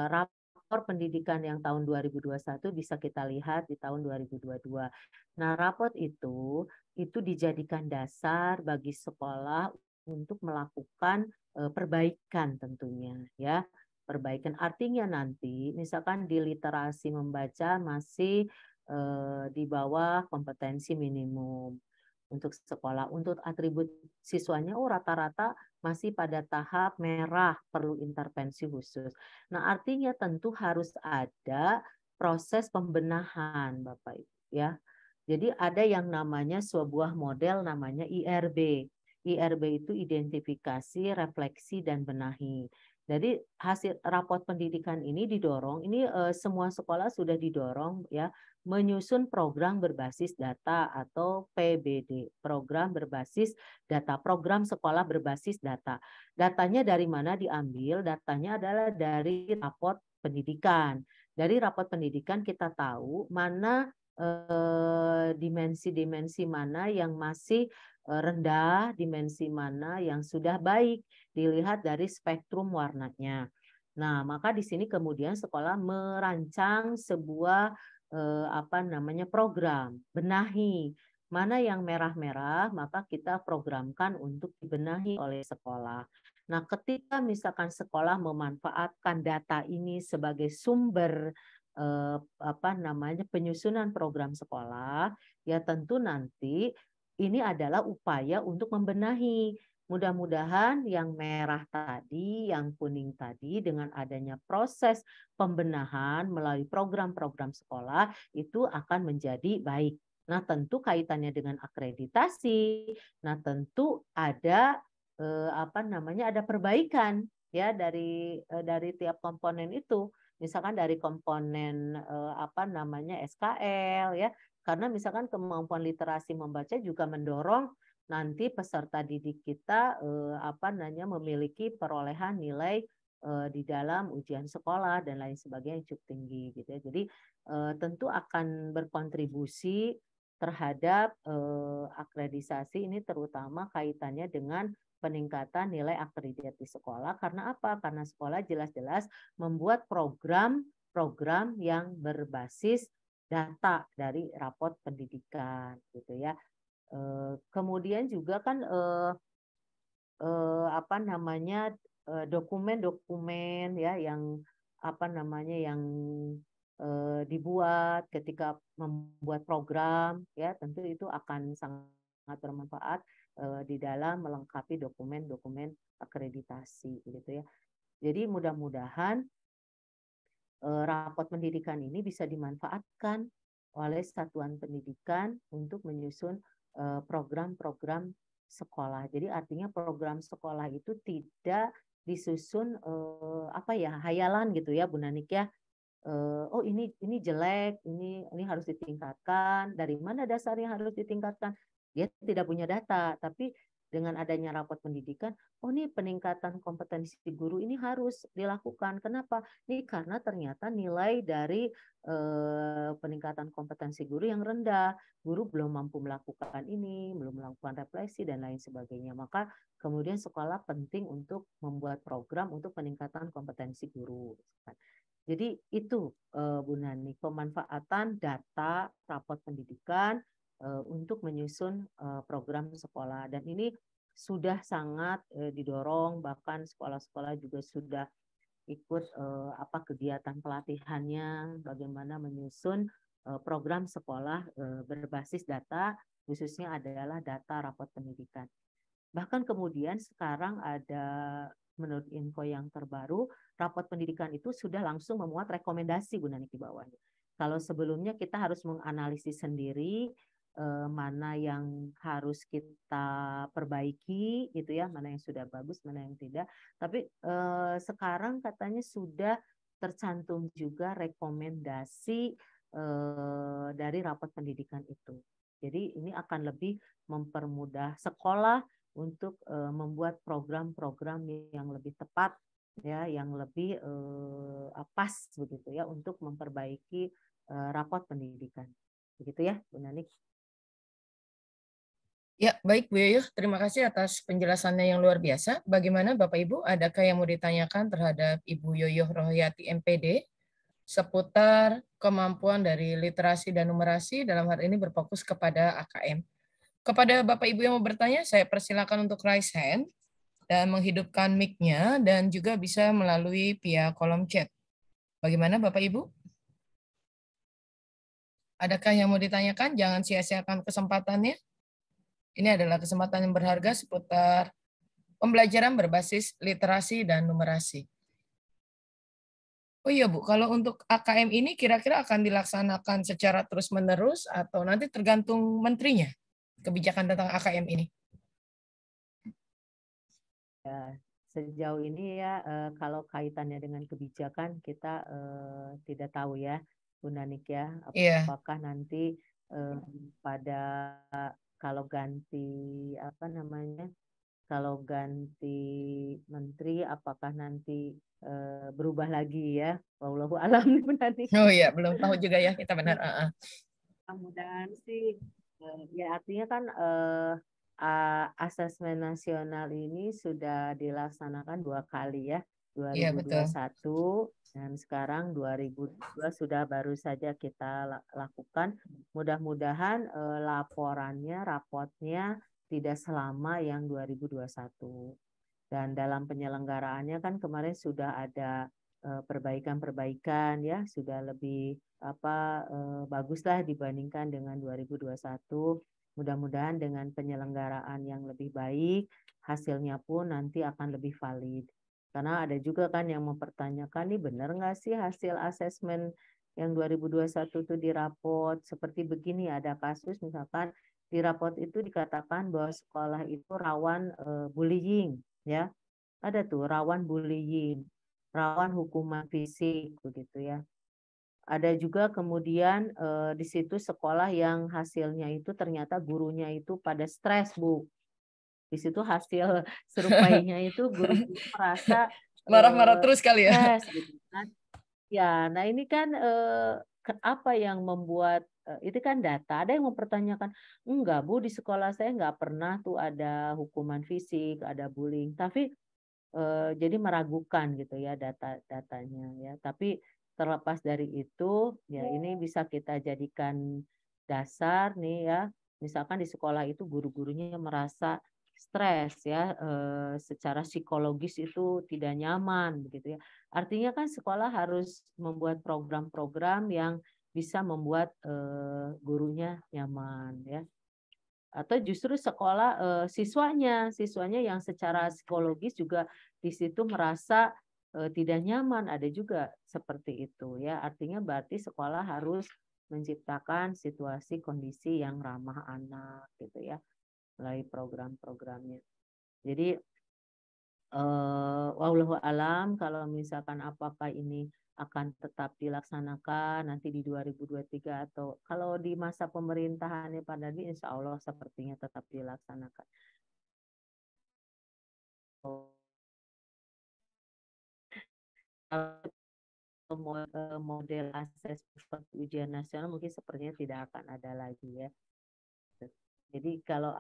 rapor pendidikan yang tahun 2021 bisa kita lihat di tahun 2022. Nah, rapor itu dijadikan dasar bagi sekolah untuk melakukan perbaikan tentunya, ya. Perbaikan artinya nanti misalkan di literasi membaca masih di bawah kompetensi minimum untuk sekolah. Untuk atribut siswanya rata-rata masih pada tahap merah, perlu intervensi khusus. Nah, artinya tentu harus ada proses pembenahan, Bapak Ibu, ya. Jadi ada yang namanya sebuah model namanya IRB. IRB itu identifikasi, refleksi, dan benahi. Jadi hasil raport pendidikan ini didorong, ini semua sekolah sudah didorong, ya, menyusun program berbasis data atau PBD, program berbasis data, program sekolah berbasis data. Datanya dari mana diambil? Datanya adalah dari raport pendidikan. Dari raport pendidikan kita tahu mana dimensi-dimensi mana yang masih rendah, dimensi mana yang sudah baik, dilihat dari spektrum warnanya. Nah, maka di sini kemudian sekolah merancang sebuah program benahi. Mana yang merah-merah, maka kita programkan untuk dibenahi oleh sekolah. Nah, ketika misalkan sekolah memanfaatkan data ini sebagai sumber penyusunan program sekolah, ya tentu nanti ini adalah upaya untuk membenahi. Mudah-mudahan yang merah tadi, yang kuning tadi, dengan adanya proses pembenahan melalui program-program sekolah itu akan menjadi baik. Nah, tentu kaitannya dengan akreditasi. Nah, tentu ada ada perbaikan, ya, dari tiap komponen itu. Misalkan dari komponen SKL, ya. Karena misalkan kemampuan literasi membaca juga mendorong nanti peserta didik kita memiliki perolehan nilai di dalam ujian sekolah dan lain sebagainya yang cukup tinggi, gitu ya. Jadi tentu akan berkontribusi terhadap akreditasi ini, terutama kaitannya dengan peningkatan nilai akreditasi sekolah. Karena apa? Karena sekolah jelas-jelas membuat program yang berbasis data dari raport pendidikan, gitu ya. Kemudian juga kan dokumen-dokumen, ya, yang dibuat ketika membuat program, ya, tentu itu akan sangat bermanfaat di dalam melengkapi dokumen-dokumen akreditasi, gitu ya. Jadi mudah-mudahan raport pendidikan ini bisa dimanfaatkan oleh satuan pendidikan untuk menyusun program-program sekolah. Jadi artinya program sekolah itu tidak disusun hayalan, gitu ya, Bu Nanik, ya. Oh, ini jelek, ini harus ditingkatkan. Dari mana dasarnya harus ditingkatkan? Dia tidak punya data, tapi dengan adanya raport pendidikan, oh, ini peningkatan kompetensi guru ini harus dilakukan. Kenapa? Ini karena ternyata nilai dari peningkatan kompetensi guru yang rendah. Guru belum mampu melakukan ini, belum melakukan refleksi dan lain sebagainya. Maka kemudian sekolah penting untuk membuat program untuk peningkatan kompetensi guru. Jadi itu Bu Nani, pemanfaatan data raport pendidikan untuk menyusun program sekolah, dan ini sudah sangat didorong, bahkan sekolah-sekolah juga sudah ikut kegiatan pelatihannya bagaimana menyusun program sekolah berbasis data, khususnya adalah data raport pendidikan. Bahkan kemudian sekarang ada, menurut info yang terbaru, raport pendidikan itu sudah langsung memuat rekomendasi, Bu Nani, di bawahnya. Kalau sebelumnya kita harus menganalisis sendiri mana yang harus kita perbaiki, gitu ya, mana yang sudah bagus, mana yang tidak. Tapi sekarang katanya sudah tercantum juga rekomendasi dari rapot pendidikan itu. Jadi ini akan lebih mempermudah sekolah untuk membuat program-program yang lebih tepat, ya, yang lebih pas begitu ya untuk memperbaiki rapot pendidikan. Begitu ya, Bu Nanik. Ya, baik Bu Yoyo, terima kasih atas penjelasannya yang luar biasa. Bagaimana Bapak Ibu, adakah yang mau ditanyakan terhadap Ibu Yoyo Rohayati MPD seputar kemampuan dari literasi dan numerasi, dalam hal ini berfokus kepada AKM. Kepada Bapak Ibu yang mau bertanya, saya persilakan untuk raise hand dan menghidupkan mic-nya dan juga bisa melalui via kolom chat. Bagaimana Bapak Ibu? Adakah yang mau ditanyakan? Jangan sia-siakan kesempatannya. Ini adalah kesempatan yang berharga seputar pembelajaran berbasis literasi dan numerasi. Oh iya Bu, kalau untuk AKM ini kira-kira akan dilaksanakan secara terus-menerus atau nanti tergantung menterinya, kebijakan tentang AKM ini? Ya, sejauh ini ya kalau kaitannya dengan kebijakan kita tidak tahu ya, Bu Nanik ya, apakah nanti pada kalau ganti kalau ganti menteri apakah nanti berubah lagi ya, wallahu alam nih Bu Nanik. Oh iya, belum tahu juga ya kita benar. Mudah-mudahan sih ya artinya kan asesmen nasional ini sudah dilaksanakan 2 kali ya, Iya, betul. 2021 dan sekarang 2022 sudah baru saja kita lakukan. Mudah-mudahan laporannya, rapotnya tidak selama yang 2021. Dan dalam penyelenggaraannya kan kemarin sudah ada perbaikan-perbaikan ya, sudah lebih baguslah dibandingkan dengan 2021. Mudah-mudahan dengan penyelenggaraan yang lebih baik, hasilnya pun nanti akan lebih valid. Karena ada juga kan yang mempertanyakan, nih benar nggak sih hasil asesmen yang 2021 itu di rapot seperti begini, ada kasus misalkan di rapot itu dikatakan bahwa sekolah itu rawan bullying, ya. Ada tuh rawan bullying, rawan hukuman fisik begitu ya. Ada juga kemudian di situ sekolah yang hasilnya itu ternyata gurunya itu pada stres, Bu. Di situ hasil serupainya itu guru merasa marah-marah terus kali ya. stres gitu kan. Ya, nah ini kan apa yang membuat itu kan data. Ada yang mempertanyakan, enggak Bu, di sekolah saya enggak pernah tuh ada hukuman fisik, ada bullying. Tapi jadi meragukan gitu ya datanya ya. Tapi terlepas dari itu, ya ini bisa kita jadikan dasar nih ya. Misalkan di sekolah itu guru-gurunya merasa stres ya, secara psikologis itu tidak nyaman begitu ya. Artinya kan sekolah harus membuat program-program yang bisa membuat gurunya nyaman ya. Atau justru sekolah siswanya yang secara psikologis juga di situ merasa tidak nyaman, ada juga seperti itu ya. Artinya berarti sekolah harus menciptakan situasi kondisi yang ramah anak gitu ya melalui program-programnya. Jadi wallahu alam kalau misalkan apakah ini akan tetap dilaksanakan nanti di 2023 atau kalau di masa pemerintahannya Pak Dadi insya Allah sepertinya tetap dilaksanakan. Model asesmen ujian nasional mungkin sepertinya tidak akan ada lagi ya. Jadi kalau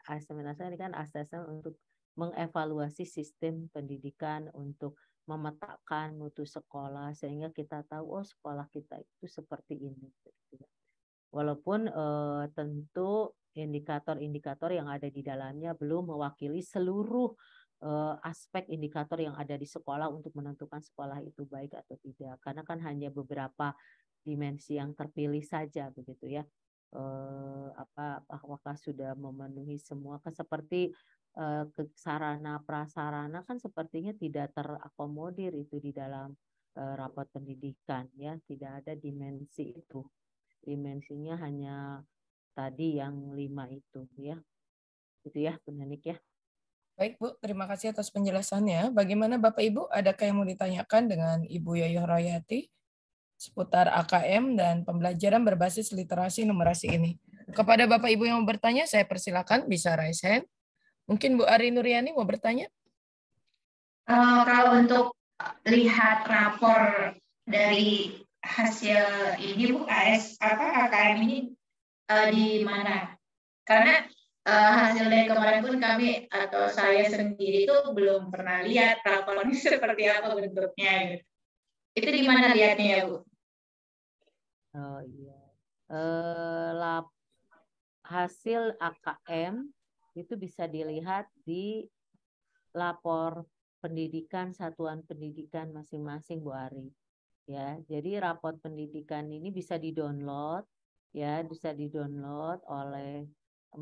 asesmen nasional ini kan asesmen untuk mengevaluasi sistem pendidikan untuk memetakan mutu sekolah sehingga kita tahu oh sekolah kita itu seperti ini. Walaupun tentu indikator-indikator yang ada di dalamnya belum mewakili seluruh aspek indikator yang ada di sekolah untuk menentukan sekolah itu baik atau tidak. Karena kan hanya beberapa dimensi yang terpilih saja begitu ya. Apakah sudah memenuhi semua seperti sarana prasarana kan sepertinya tidak terakomodir itu di dalam rapot pendidikan ya, tidak ada dimensi itu. Dimensinya hanya tadi yang 5 itu ya. Itu ya Bu Nanik ya. Baik Bu, terima kasih atas penjelasannya. Bagaimana Bapak Ibu, adakah yang mau ditanyakan dengan Ibu Yoyo Rohayati? seputar AKM dan pembelajaran berbasis literasi numerasi ini. Kepada Bapak Ibu yang mau bertanya, saya persilakan bisa raise hand. Mungkin Bu Ari Nuryani mau bertanya? Kalau untuk lihat rapor dari hasil ini Bu, AKM ini di mana? Karena hasil dari kemarin pun kami atau saya sendiri itu belum pernah lihat rapornya seperti apa bentuknya. Itu di mana lihatnya ya Bu? Oh iya. Hasil AKM itu bisa dilihat di lapor pendidikan satuan pendidikan masing-masing Bu Ari. Ya, jadi raport pendidikan ini bisa di-download ya, bisa di-download oleh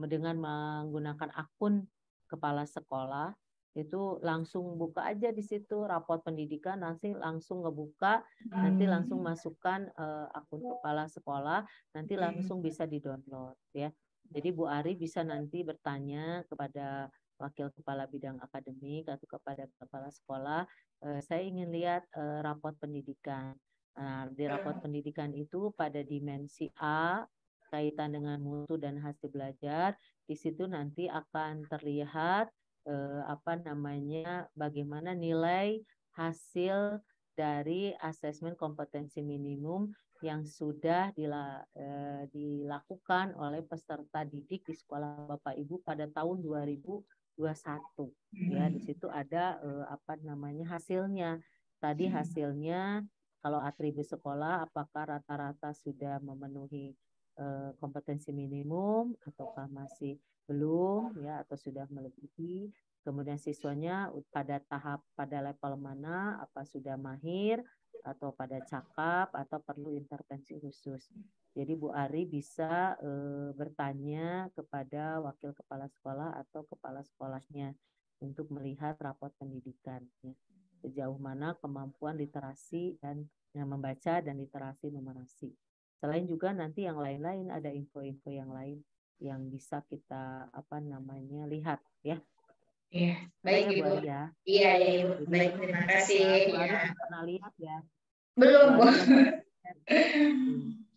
dengan menggunakan akun kepala sekolah. Itu langsung buka aja di situ raport pendidikan, nanti langsung ngebuka, nanti langsung masukkan akun kepala sekolah, nanti langsung bisa di-download ya. Jadi Bu Ari bisa nanti bertanya kepada wakil kepala bidang akademik atau kepada kepala sekolah, saya ingin lihat raport pendidikan. Nah, di raport pendidikan itu pada dimensi A kaitan dengan mutu dan hasil belajar, di situ nanti akan terlihat bagaimana nilai hasil dari asesmen kompetensi minimum yang sudah dilakukan oleh peserta didik di sekolah Bapak Ibu pada tahun 2021 ya. Di situ ada hasilnya. Tadi hasilnya kalau atribut sekolah apakah rata-rata sudah memenuhi kompetensi minimum ataukah masih belum ya, atau sudah melebihi. Kemudian siswanya pada level mana, apa sudah mahir atau pada cakap atau perlu intervensi khusus. Jadi Bu Ari bisa bertanya kepada wakil kepala sekolah atau kepala sekolahnya untuk melihat raport pendidikan ya. Sejauh mana kemampuan literasi dan membaca dan literasi numerasi. Selain juga nanti yang lain-lain ada info-info yang lain yang bisa kita lihat ya. Iya, baik Bu Ibu. Ari ya. Iya Ibu. Baik, terima kasih. Bu Ari belum pernah lihat ya. Belum Bu.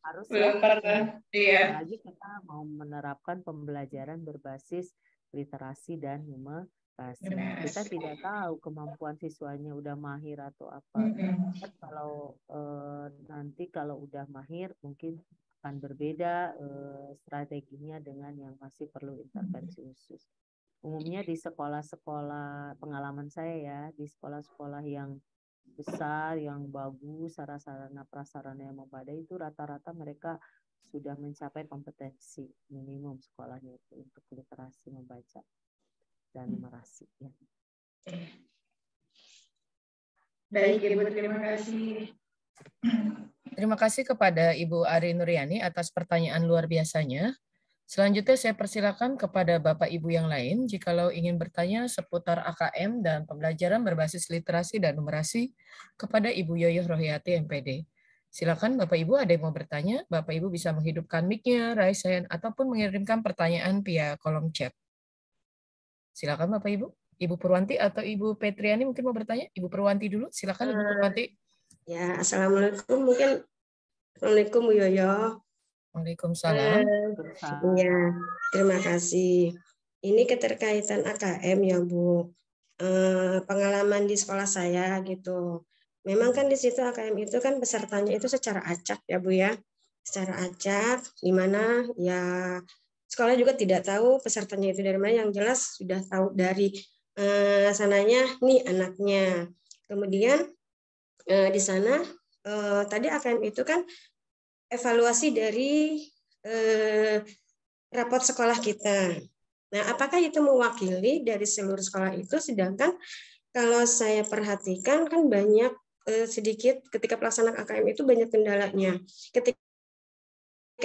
Harus belum ya. pernah. Iya. Apalagi kita mau menerapkan pembelajaran berbasis literasi dan numerasi. Kita tidak tahu kemampuan siswanya udah mahir atau apa. Kalau nanti kalau udah mahir mungkin akan berbeda strateginya dengan yang masih perlu intervensi khusus. Umumnya di sekolah-sekolah, pengalaman saya ya, di sekolah-sekolah yang besar, yang bagus, sarana prasarana yang memadai, itu rata-rata mereka sudah mencapai kompetensi minimum sekolahnya itu untuk literasi membaca dan numerasi ya. Baik Ibu, terima kasih. Terima kasih kepada Ibu Ari Nuryani atas pertanyaan luar biasanya. Selanjutnya saya persilakan kepada Bapak Ibu yang lain jikalau ingin bertanya seputar AKM dan pembelajaran berbasis literasi dan numerasi kepada Ibu Yoyoh Rohayati MPD. Silakan Bapak Ibu ada yang mau bertanya, Bapak Ibu bisa menghidupkan mic-nya, raise hand, ataupun mengirimkan pertanyaan via kolom chat. Silakan Bapak Ibu. Ibu Purwanti atau Ibu Petriani mungkin mau bertanya. Ibu Purwanti dulu, silakan Ibu Purwanti. Ya, Assalamualaikum. Assalamualaikum Bu Yoyo. Waalaikumsalam. Ya, terima kasih. Ini keterkaitan AKM ya Bu. Pengalaman di sekolah saya gitu. Memang kan di situ AKM itu kan pesertanya itu secara acak ya Bu ya. Secara acak, di mana ya sekolah juga tidak tahu pesertanya itu dari mana. Yang jelas sudah tahu dari sananya nih anaknya. Kemudian di sana tadi AKM itu kan evaluasi dari raport sekolah kita. Nah, apakah itu mewakili dari seluruh sekolah itu? Sedangkan kalau saya perhatikan kan banyak sedikit ketika pelaksanaan AKM itu banyak kendalanya. Ketika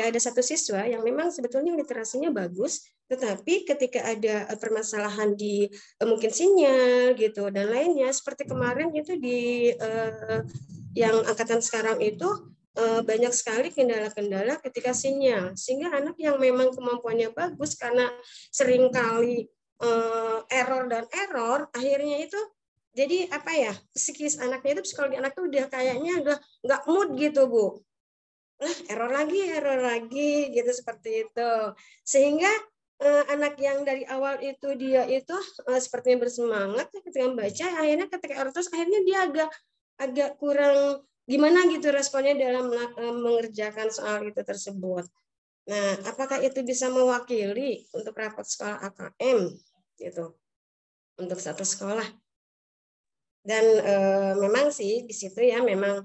ada satu siswa yang memang sebetulnya literasinya bagus, tetapi ketika ada permasalahan di mungkin sinyal gitu dan lainnya, seperti kemarin itu di yang angkatan sekarang itu banyak sekali kendala-kendala ketika sinyal, sehingga anak yang memang kemampuannya bagus karena seringkali error, akhirnya itu Jadi apa ya, psikis anaknya itu, psikologi anak tuh udah kayaknya udah nggak mood gitu Bu. Error lagi gitu, seperti itu. Sehingga anak yang dari awal itu dia itu sepertinya bersemangat ketika membaca, akhirnya ketika error terus akhirnya dia agak kurang gimana gitu responnya dalam mengerjakan soal itu tersebut. Nah, apakah itu bisa mewakili untuk rapot sekolah AKM gitu untuk satu sekolah? Dan memang sih di situ ya memang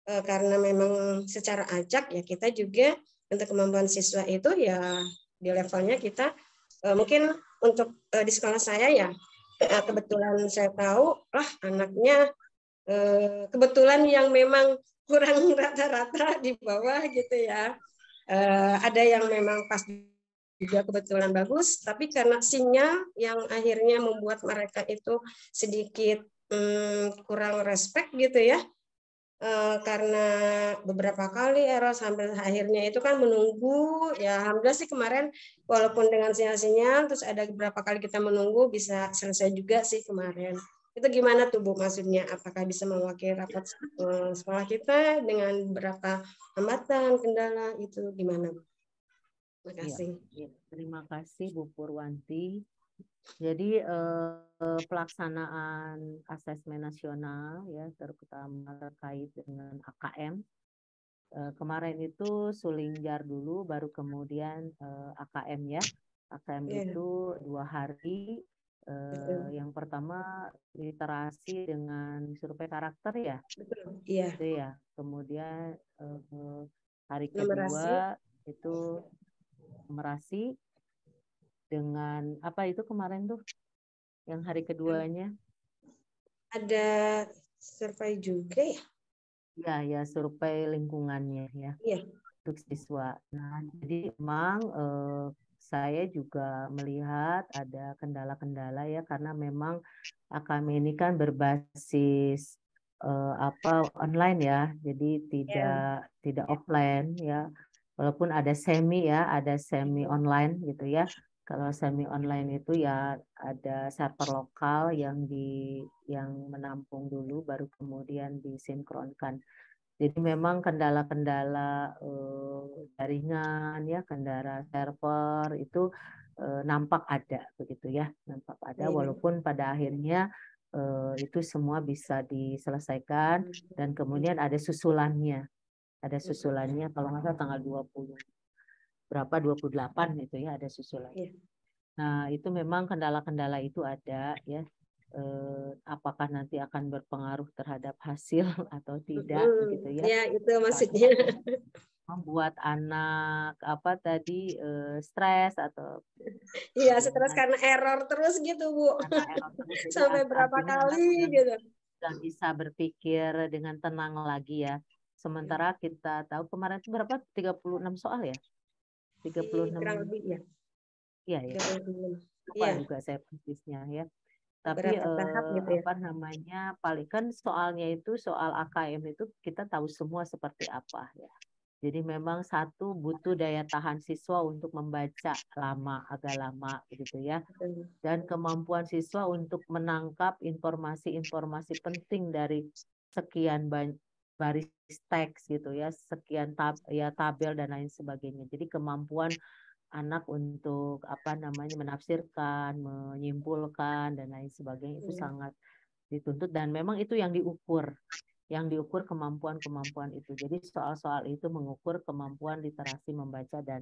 karena memang secara acak ya kita juga untuk kemampuan siswa itu ya di levelnya kita mungkin untuk di sekolah saya ya kebetulan saya tahu anaknya kebetulan yang memang kurang rata-rata di bawah gitu ya. Ada yang memang pas juga kebetulan bagus, tapi karena sinyal yang akhirnya membuat mereka itu sedikit kurang respect gitu ya, karena beberapa kali error sampai akhirnya itu kan menunggu ya. Alhamdulillah sih kemarin walaupun dengan sinyal-sinyal terus ada beberapa kali kita menunggu bisa selesai juga sih kemarin. Itu gimana tuh Bu maksudnya, apakah bisa mewakili rapat sekolah kita dengan beberapa hambatan, kendala itu gimana Bu? Terima kasih. Ya, terima kasih Bu Purwanti. Jadi pelaksanaan asesmen nasional ya terutama terkait dengan AKM kemarin itu Sulingjar dulu baru kemudian AKM ya. AKM itu 2 hari. Yang pertama literasi dengan survei karakter ya. Betul. Iya. Itu ya. Kemudian hari kedua itu numerasi dengan apa itu kemarin tuh yang hari keduanya ada survei juga ya? Ya survei lingkungannya ya. Iya. Untuk siswa. Nah, jadi memang saya juga melihat ada kendala-kendala ya karena memang AKM ini kan berbasis online ya. Jadi tidak offline ya. Walaupun ada semi online gitu ya. Kalau semi online itu ya ada server lokal yang menampung dulu baru kemudian disinkronkan. Jadi memang kendala-kendala jaringan ya, kendala server itu nampak ada begitu ya, nampak ada walaupun pada akhirnya itu semua bisa diselesaikan dan kemudian ada susulannya. Ada susulannya kalau nggak salah tanggal 20 berapa 28 itu ya ada susulannya. Nah, itu memang kendala-kendala itu ada ya. Apakah nanti akan berpengaruh terhadap hasil atau tidak begitu ya. Ya, itu maksudnya. Membuat anak stres atau iya stres karena error terus gitu Bu. Error terus, sampai berapa kali gitu. Sudah bisa berpikir dengan tenang lagi ya. Sementara kita tahu kemarin itu berapa 36 soal ya? 36 kurang lebih ya. Iya ya. Lupa juga saya persisnya ya. Tapi gitu ya? paling kan soalnya itu soal AKM itu kita tahu semua seperti apa ya. Jadi memang satu butuh daya tahan siswa untuk membaca agak lama gitu ya. Dan kemampuan siswa untuk menangkap informasi-informasi penting dari sekian baris teks gitu ya, sekian tabel dan lain sebagainya. Jadi kemampuan anak untuk menafsirkan, menyimpulkan dan lain sebagainya itu sangat dituntut dan memang itu yang diukur kemampuan itu. Jadi soal-soal itu mengukur kemampuan literasi membaca dan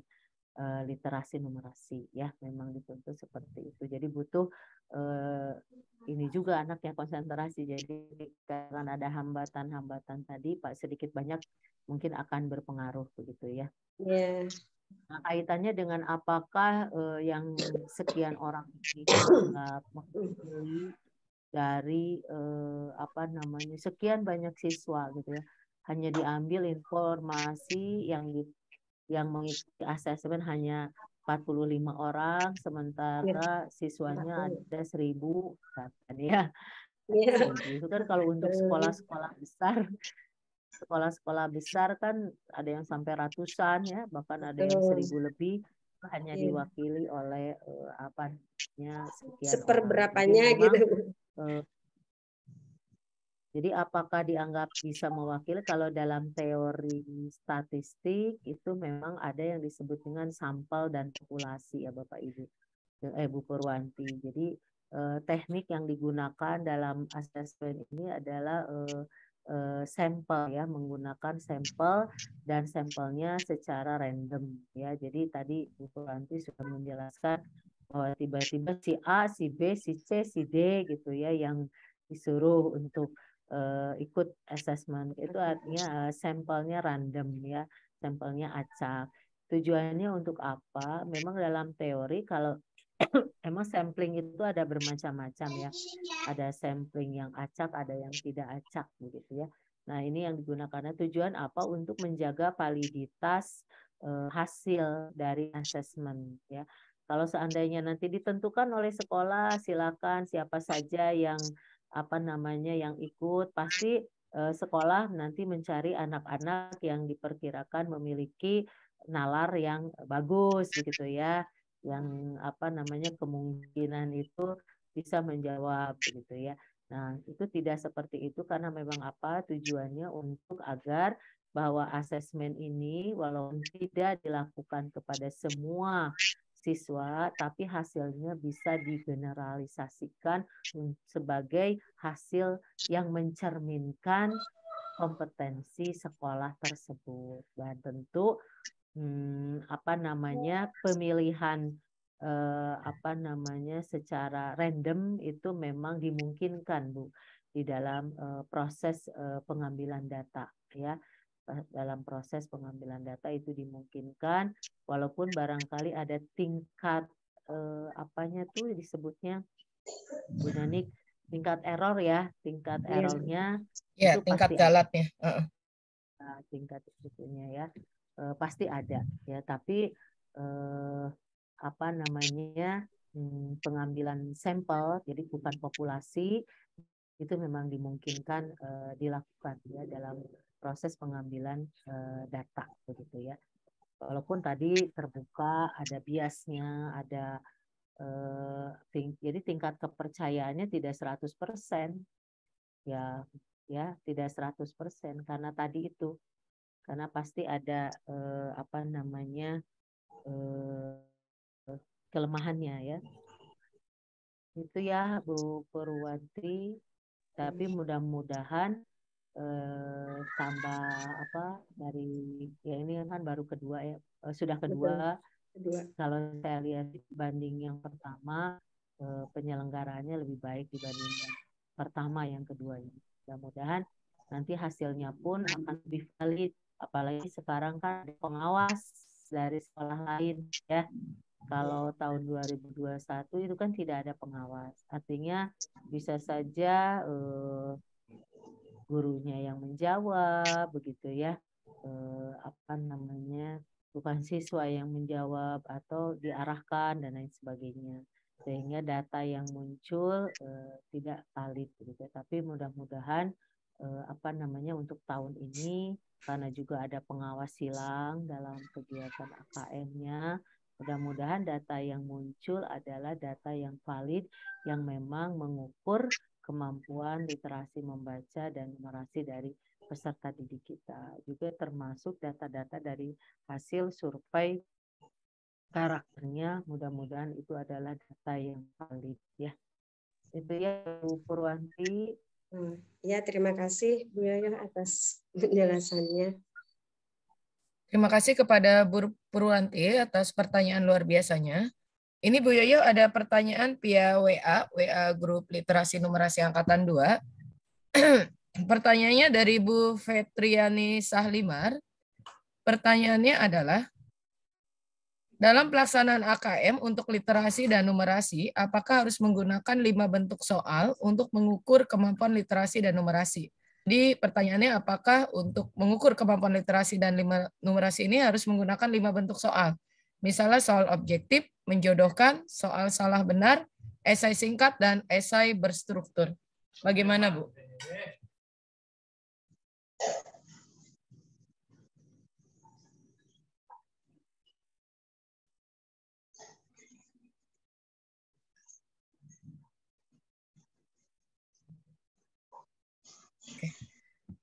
literasi numerasi ya, memang dituntut seperti itu. Jadi butuh ini juga anaknya konsentrasi. Jadi karena ada hambatan-hambatan tadi Pak sedikit banyak mungkin akan berpengaruh begitu ya. Yeah. Nah, kaitannya dengan apakah yang sekian orang ini mewakili dari sekian banyak siswa gitu ya, hanya diambil informasi yang mengikuti asesmen hanya 45 orang, sementara siswanya ada 1.000 kan ya. Itu kan kalau untuk sekolah-sekolah besar kan ada yang sampai ratusan ya, bahkan ada yang 1.000 lebih hanya diwakili oleh sekian seperberapanya gitu. Jadi apakah dianggap bisa mewakili? Kalau dalam teori statistik itu memang ada yang disebut dengan sampel dan populasi ya Bapak Ibu. Bu Purwanti. Jadi teknik yang digunakan dalam asesmen ini adalah sampel ya, menggunakan sampel dan sampelnya secara random ya. Jadi tadi Bu Purwanti sudah menjelaskan bahwa tiba-tiba si A, si B, si C, si D gitu ya yang disuruh untuk ikut asesmen. Itu artinya sampelnya random ya, sampelnya acak. Tujuannya untuk apa? Memang dalam teori kalau emang sampling itu ada bermacam-macam ya. Ada sampling yang acak, ada yang tidak acak begitu ya. Nah, ini yang digunakan tujuan apa? Untuk menjaga validitas hasil dari asesmen ya. Kalau seandainya nanti ditentukan oleh sekolah, silakan siapa saja yang yang ikut, pasti sekolah nanti mencari anak-anak yang diperkirakan memiliki nalar yang bagus begitu ya, yang kemungkinan itu bisa menjawab begitu ya. Nah, itu tidak seperti itu karena memang tujuannya untuk agar bahwa asesmen ini walaupun tidak dilakukan kepada semua siswa, tapi hasilnya bisa digeneralisasikan sebagai hasil yang mencerminkan kompetensi sekolah tersebut. Dan tentu pemilihan secara random itu memang dimungkinkan Bu di dalam proses pengambilan data ya. Dalam proses pengambilan data itu dimungkinkan walaupun barangkali ada tingkat disebutnya Bu Nanik, tingkat error ya, tingkat errornya ya, itu tingkat pasti galatnya tingkat itunya ya pasti ada ya, tapi pengambilan sampel jadi bukan populasi itu memang dimungkinkan dilakukan ya dalam proses pengambilan data begitu ya. Walaupun tadi terbuka ada biasnya, ada jadi tingkat kepercayaannya tidak 100% ya, tidak 100% karena tadi itu, karena pasti ada kelemahannya ya. Itu ya Bu Purwanti, tapi mudah-mudahan tambah dari ya ini kan baru kedua ya, sudah kedua. Kalau saya lihat dibanding yang pertama penyelenggaranya lebih baik dibanding yang pertama yang kedua ini. Mudah-mudahan nanti hasilnya pun akan lebih valid, apalagi sekarang kan ada pengawas dari sekolah lain ya. Kalau tahun 2021 itu kan tidak ada pengawas, artinya bisa saja gurunya yang menjawab begitu ya, bukan siswa yang menjawab atau diarahkan dan lain sebagainya, sehingga data yang muncul tidak valid gitu. Tapi mudah-mudahan untuk tahun ini karena juga ada pengawas silang dalam kegiatan AKM-nya, mudah-mudahan data yang muncul adalah data yang valid yang memang mengukur kemampuan literasi membaca dan numerasi dari peserta didik kita. Juga termasuk data-data dari hasil survei karakternya, mudah-mudahan itu adalah data yang valid ya. Itu ya Bu Purwanti. Ya, terima kasih Bu Yoyo atas penjelasannya. Terima kasih kepada Bu Purwanti atas pertanyaan luar biasanya. Ini Bu Yoyo ada pertanyaan via WA Grup Literasi Numerasi Angkatan 2. Pertanyaannya dari Bu Fetriani Sahlimar. Pertanyaannya adalah, dalam pelaksanaan AKM untuk literasi dan numerasi, apakah harus menggunakan 5 bentuk soal untuk mengukur kemampuan literasi dan numerasi? Jadi pertanyaannya, apakah untuk mengukur kemampuan literasi dan numerasi ini harus menggunakan 5 bentuk soal? Misalnya soal objektif, menjodohkan, soal salah benar, esai singkat, dan esai berstruktur. Bagaimana, Bu?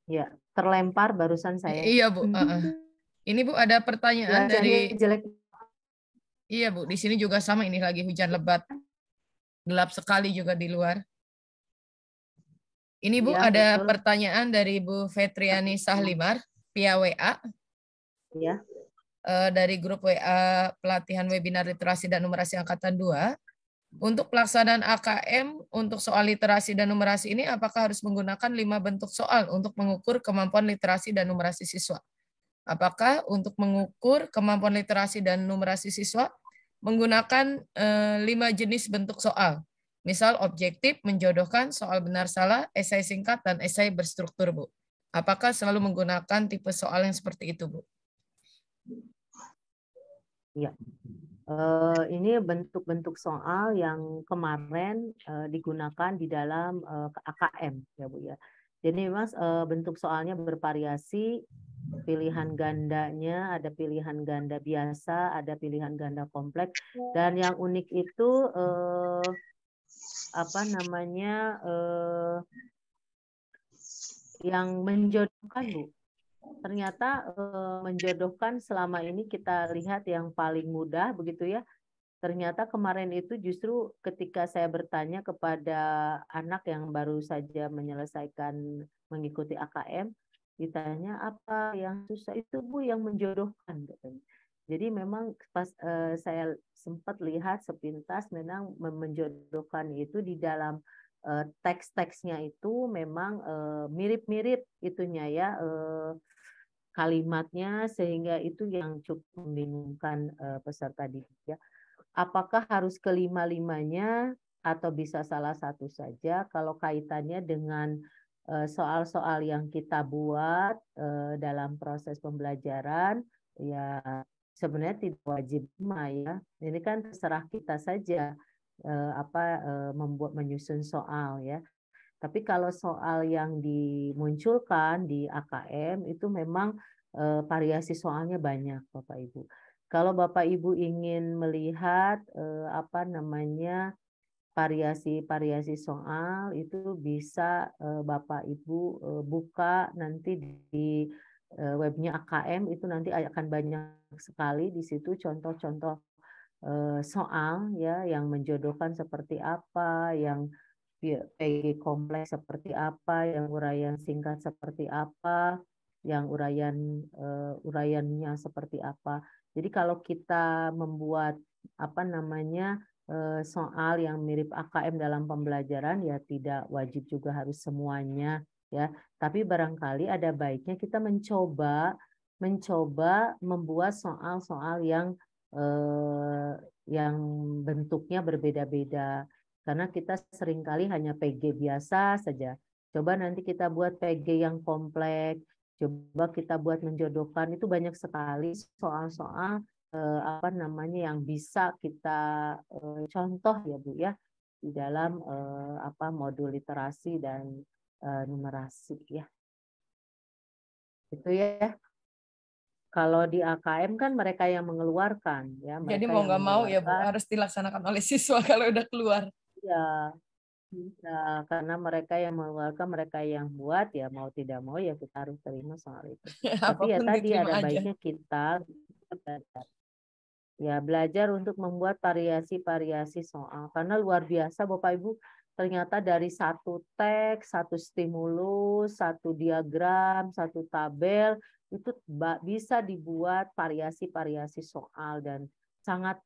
Ya, terlempar barusan saya. Iya, Bu. Ini Bu ada pertanyaan dari jelek. Iya, Bu. Di sini juga sama, ini lagi hujan lebat. Gelap sekali juga di luar. Ini Bu Ya, ada betul. pertanyaan dari Bu Fetriani Sahlimar via WA. Ya. Dari grup WA pelatihan webinar literasi dan numerasi angkatan 2. Untuk pelaksanaan AKM untuk soal literasi dan numerasi ini apakah harus menggunakan 5 bentuk soal untuk mengukur kemampuan literasi dan numerasi siswa? Apakah untuk mengukur kemampuan literasi dan numerasi siswa menggunakan 5 jenis bentuk soal? Misal objektif, menjodohkan, soal benar salah, esai singkat, dan esai berstruktur, Bu. Apakah selalu menggunakan tipe soal yang seperti itu, Bu? Ya. Ini bentuk-bentuk soal yang kemarin digunakan di dalam AKM, ya Bu ya. Jadi memang bentuk soalnya bervariasi, pilihan gandanya ada pilihan ganda biasa, ada pilihan ganda kompleks, dan yang unik itu yang menjodohkan, Bu. Ternyata menjodohkan selama ini kita lihat yang paling mudah begitu ya. Ternyata kemarin itu justru ketika saya bertanya kepada anak yang baru saja menyelesaikan mengikuti AKM, ditanya apa yang susah itu Bu yang menjodohkan. Jadi memang pas saya sempat lihat sepintas memang menjodohkan itu di dalam teks-teksnya itu memang mirip-mirip itunya ya kalimatnya, sehingga itu yang cukup membingungkan peserta didik ya. Apakah harus kelima-limanya atau bisa salah satu saja kalau kaitannya dengan soal-soal yang kita buat dalam proses pembelajaran, ya sebenarnya tidak wajib ya. Ini kan terserah kita saja menyusun soal ya. Tapi kalau soal yang dimunculkan di AKM itu memang variasi soalnya banyak, Bapak Ibu. Kalau Bapak Ibu ingin melihat variasi-variasi soal itu bisa Bapak Ibu buka nanti di webnya AKM, itu nanti akan banyak sekali di situ contoh-contoh soal ya yang menjodohkan seperti apa, yang PG kompleks seperti apa, yang uraian singkat seperti apa, yang uraiannya seperti apa. Jadi kalau kita membuat soal yang mirip AKM dalam pembelajaran ya tidak wajib juga harus semuanya ya. Tapi barangkali ada baiknya kita mencoba membuat soal-soal yang bentuknya berbeda-beda. Karena kita seringkali hanya PG biasa saja. Coba nanti kita buat PG yang kompleks, coba kita buat menjodohkan, itu banyak sekali soal-soal yang bisa kita contoh ya Bu ya di dalam modul literasi dan numerasi ya. Itu ya. Kalau di AKM kan mereka yang mengeluarkan ya. Jadi mau nggak mau ya Bu harus dilaksanakan oleh siswa kalau udah keluar. Ya. Nah, karena mereka yang mengeluarkan, mereka yang buat, ya mau tidak mau ya kita harus terima soal itu. Tapi ya tadi ada baiknya kita belajar untuk membuat variasi-variasi soal. Karena luar biasa Bapak Ibu, ternyata dari satu teks, satu stimulus, satu diagram, satu tabel, itu bisa dibuat variasi-variasi soal, dan sangat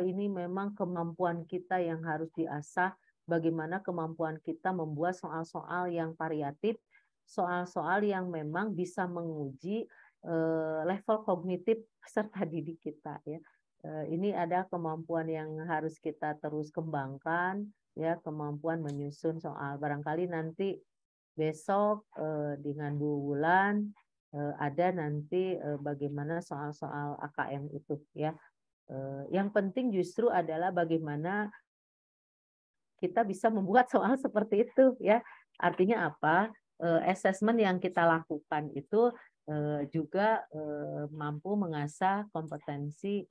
ini memang kemampuan kita yang harus diasah. Bagaimana kemampuan kita membuat soal-soal yang variatif, soal-soal yang memang bisa menguji level kognitif peserta didik kita ya. Ini ada kemampuan yang harus kita terus kembangkan ya, kemampuan menyusun soal. Barangkali nanti besok dengan Bu Wulan ada nanti bagaimana soal-soal AKM itu ya. Yang penting justru adalah bagaimana kita bisa membuat soal seperti itu ya. Artinya apa? Assessment yang kita lakukan itu juga mampu mengasah kompetensi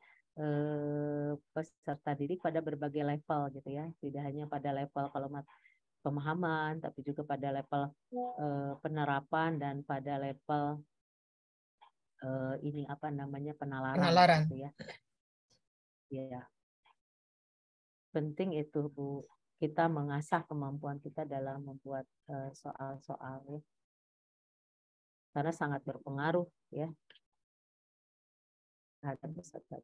peserta didik pada berbagai level gitu ya. Tidak hanya pada level kalau pemahaman, tapi juga pada level penerapan dan pada level ini apa namanya penalaran. Gitu ya. Ya, penting itu Bu, kita mengasah kemampuan kita dalam membuat soal-soal ya. Karena sangat berpengaruh ya terhadap peserta.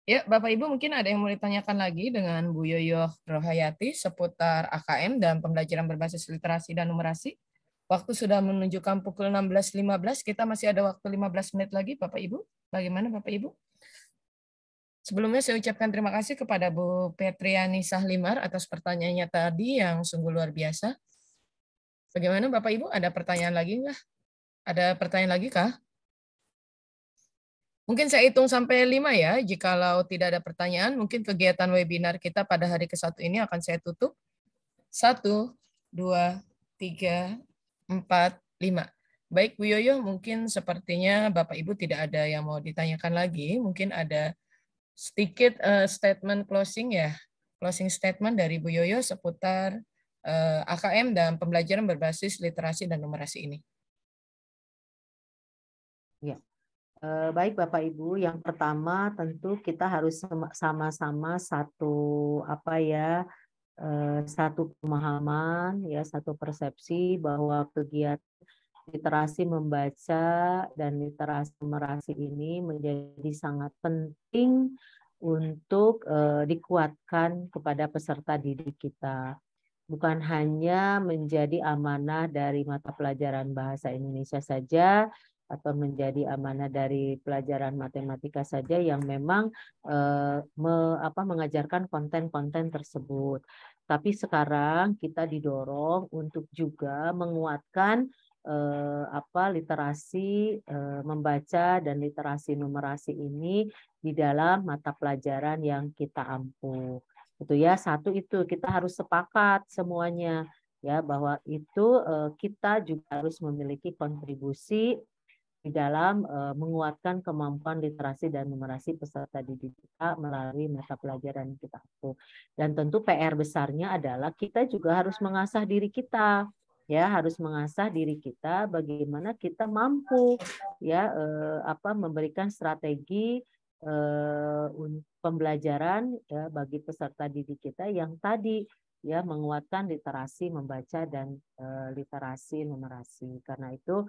Ya, Bapak Ibu mungkin ada yang mau ditanyakan lagi dengan Bu Yoyo Rohayati seputar AKM dan pembelajaran berbasis literasi dan numerasi. Waktu sudah menunjukkan pukul 16.15, kita masih ada waktu 15 menit lagi, Bapak Ibu. Bagaimana Bapak Ibu? Sebelumnya saya ucapkan terima kasih kepada Bu Petriani Sahlimar atas pertanyaannya tadi yang sungguh luar biasa. Bagaimana Bapak Ibu? Ada pertanyaan lagi nggak? Ada pertanyaan lagi kah? Mungkin saya hitung sampai 5 ya. Jikalau tidak ada pertanyaan, mungkin kegiatan webinar kita pada hari ke-1 ini akan saya tutup. 1, 2, 3, 4, 5. Baik Bu Yoyo, mungkin sepertinya Bapak Ibu tidak ada yang mau ditanyakan lagi. Mungkin ada sedikit statement closing ya. Closing statement dari Bu Yoyo seputar AKM dan pembelajaran berbasis literasi dan numerasi ini. Ya. Baik Bapak Ibu, yang pertama tentu kita harus sama-sama satu satu pemahaman ya, satu persepsi bahwa kegiatan literasi membaca dan literasi numerasi ini menjadi sangat penting untuk dikuatkan kepada peserta didik kita. Bukan hanya menjadi amanah dari mata pelajaran bahasa Indonesia saja, atau menjadi amanah dari pelajaran matematika saja yang memang mengajarkan konten-konten tersebut. Tapi sekarang kita didorong untuk juga menguatkan literasi membaca dan literasi numerasi ini di dalam mata pelajaran yang kita ampuh. Itu ya, satu itu kita harus sepakat semuanya ya bahwa itu kita juga harus memiliki kontribusi di dalam menguatkan kemampuan literasi dan numerasi peserta didik kita melalui mata pelajaran yang kita ampuh. Dan tentu PR besarnya adalah kita juga harus mengasah diri kita, ya harus mengasah diri kita bagaimana kita mampu ya memberikan strategi pembelajaran ya bagi peserta didik kita yang tadi ya menguatkan literasi membaca dan literasi numerasi. Karena itu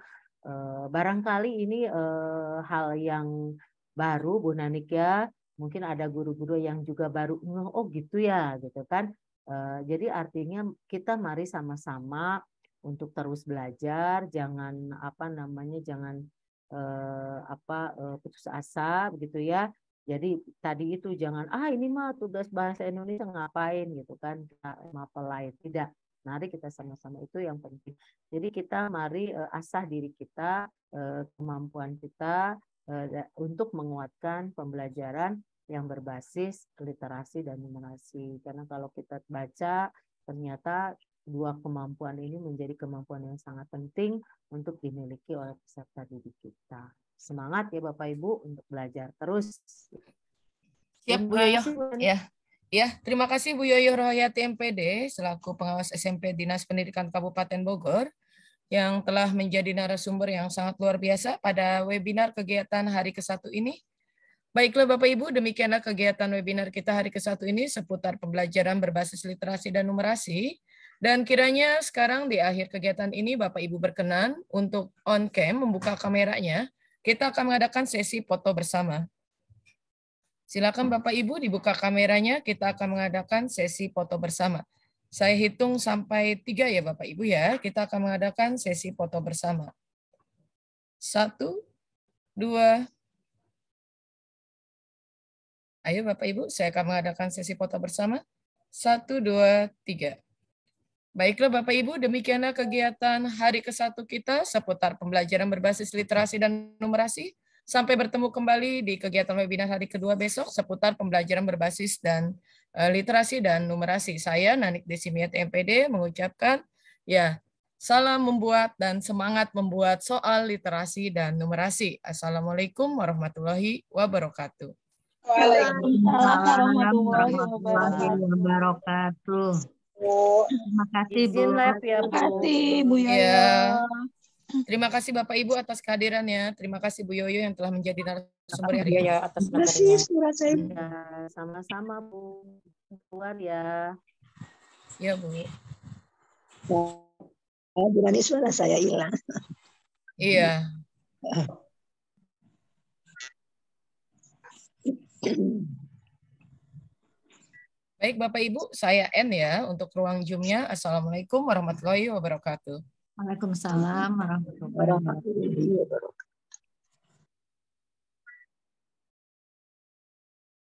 barangkali ini hal yang baru Bu Nanik ya, mungkin ada guru-guru yang juga baru oh gitu ya gitu kan. Jadi artinya kita mari sama-sama untuk terus belajar, jangan jangan putus asa begitu ya. Jadi tadi itu jangan ini mah tugas bahasa Indonesia ngapain gitu kan, mapelai, tidak. Mari kita sama-sama, itu yang penting. Jadi kita mari asah diri kita, kemampuan kita untuk menguatkan pembelajaran yang berbasis literasi dan numerasi. Karena kalau kita baca, ternyata dua kemampuan ini menjadi kemampuan yang sangat penting untuk dimiliki oleh peserta didik kita. Semangat ya Bapak Ibu untuk belajar terus. Siap Bu Yoyo. Ya, terima kasih Bu Yoyo Rohayati MPD selaku pengawas SMP Dinas Pendidikan Kabupaten Bogor yang telah menjadi narasumber yang sangat luar biasa pada webinar kegiatan hari ke-1 ini. Baiklah Bapak Ibu, demikianlah kegiatan webinar kita hari ke-1 ini seputar pembelajaran berbasis literasi dan numerasi. Dan kiranya sekarang di akhir kegiatan ini Bapak Ibu berkenan untuk on cam membuka kameranya. Kita akan mengadakan sesi foto bersama. Silakan Bapak Ibu dibuka kameranya, kita akan mengadakan sesi foto bersama. Saya hitung sampai 3 ya Bapak Ibu ya, kita akan mengadakan sesi foto bersama. 1, 2. Ayo Bapak Ibu, saya akan mengadakan sesi foto bersama. 1, 2, 3. Baiklah Bapak Ibu, demikianlah kegiatan hari ke-1 kita seputar pembelajaran berbasis literasi dan numerasi. Sampai bertemu kembali di kegiatan webinar hari kedua besok seputar pembelajaran berbasis dan literasi dan numerasi. Saya Nanik Desimiat MPD mengucapkan ya salam membuat dan semangat membuat soal literasi dan numerasi. Assalamualaikum warahmatullahi wabarakatuh. Waalaikumsalam warahmatullahi wabarakatuh. Terima kasih, Bu. Izin live ya, Bu. Terima kasih, Bu Yoyo. Ya. Terima kasih Bapak Ibu atas kehadirannya. Terima kasih Bu Yoyo yang telah menjadi narasumber hari ini. Atas Terima kasih, surat saya. Ya, sama-sama, Bu. Keluar ya. Ya, Bu. Berani suara saya hilang. Iya. Baik Bapak Ibu, saya end ya untuk ruang Zoom-nya. Assalamualaikum warahmatullahi wabarakatuh. Waalaikumsalam warahmatullahi wabarakatuh. Warahmatullahi wabarakatuh.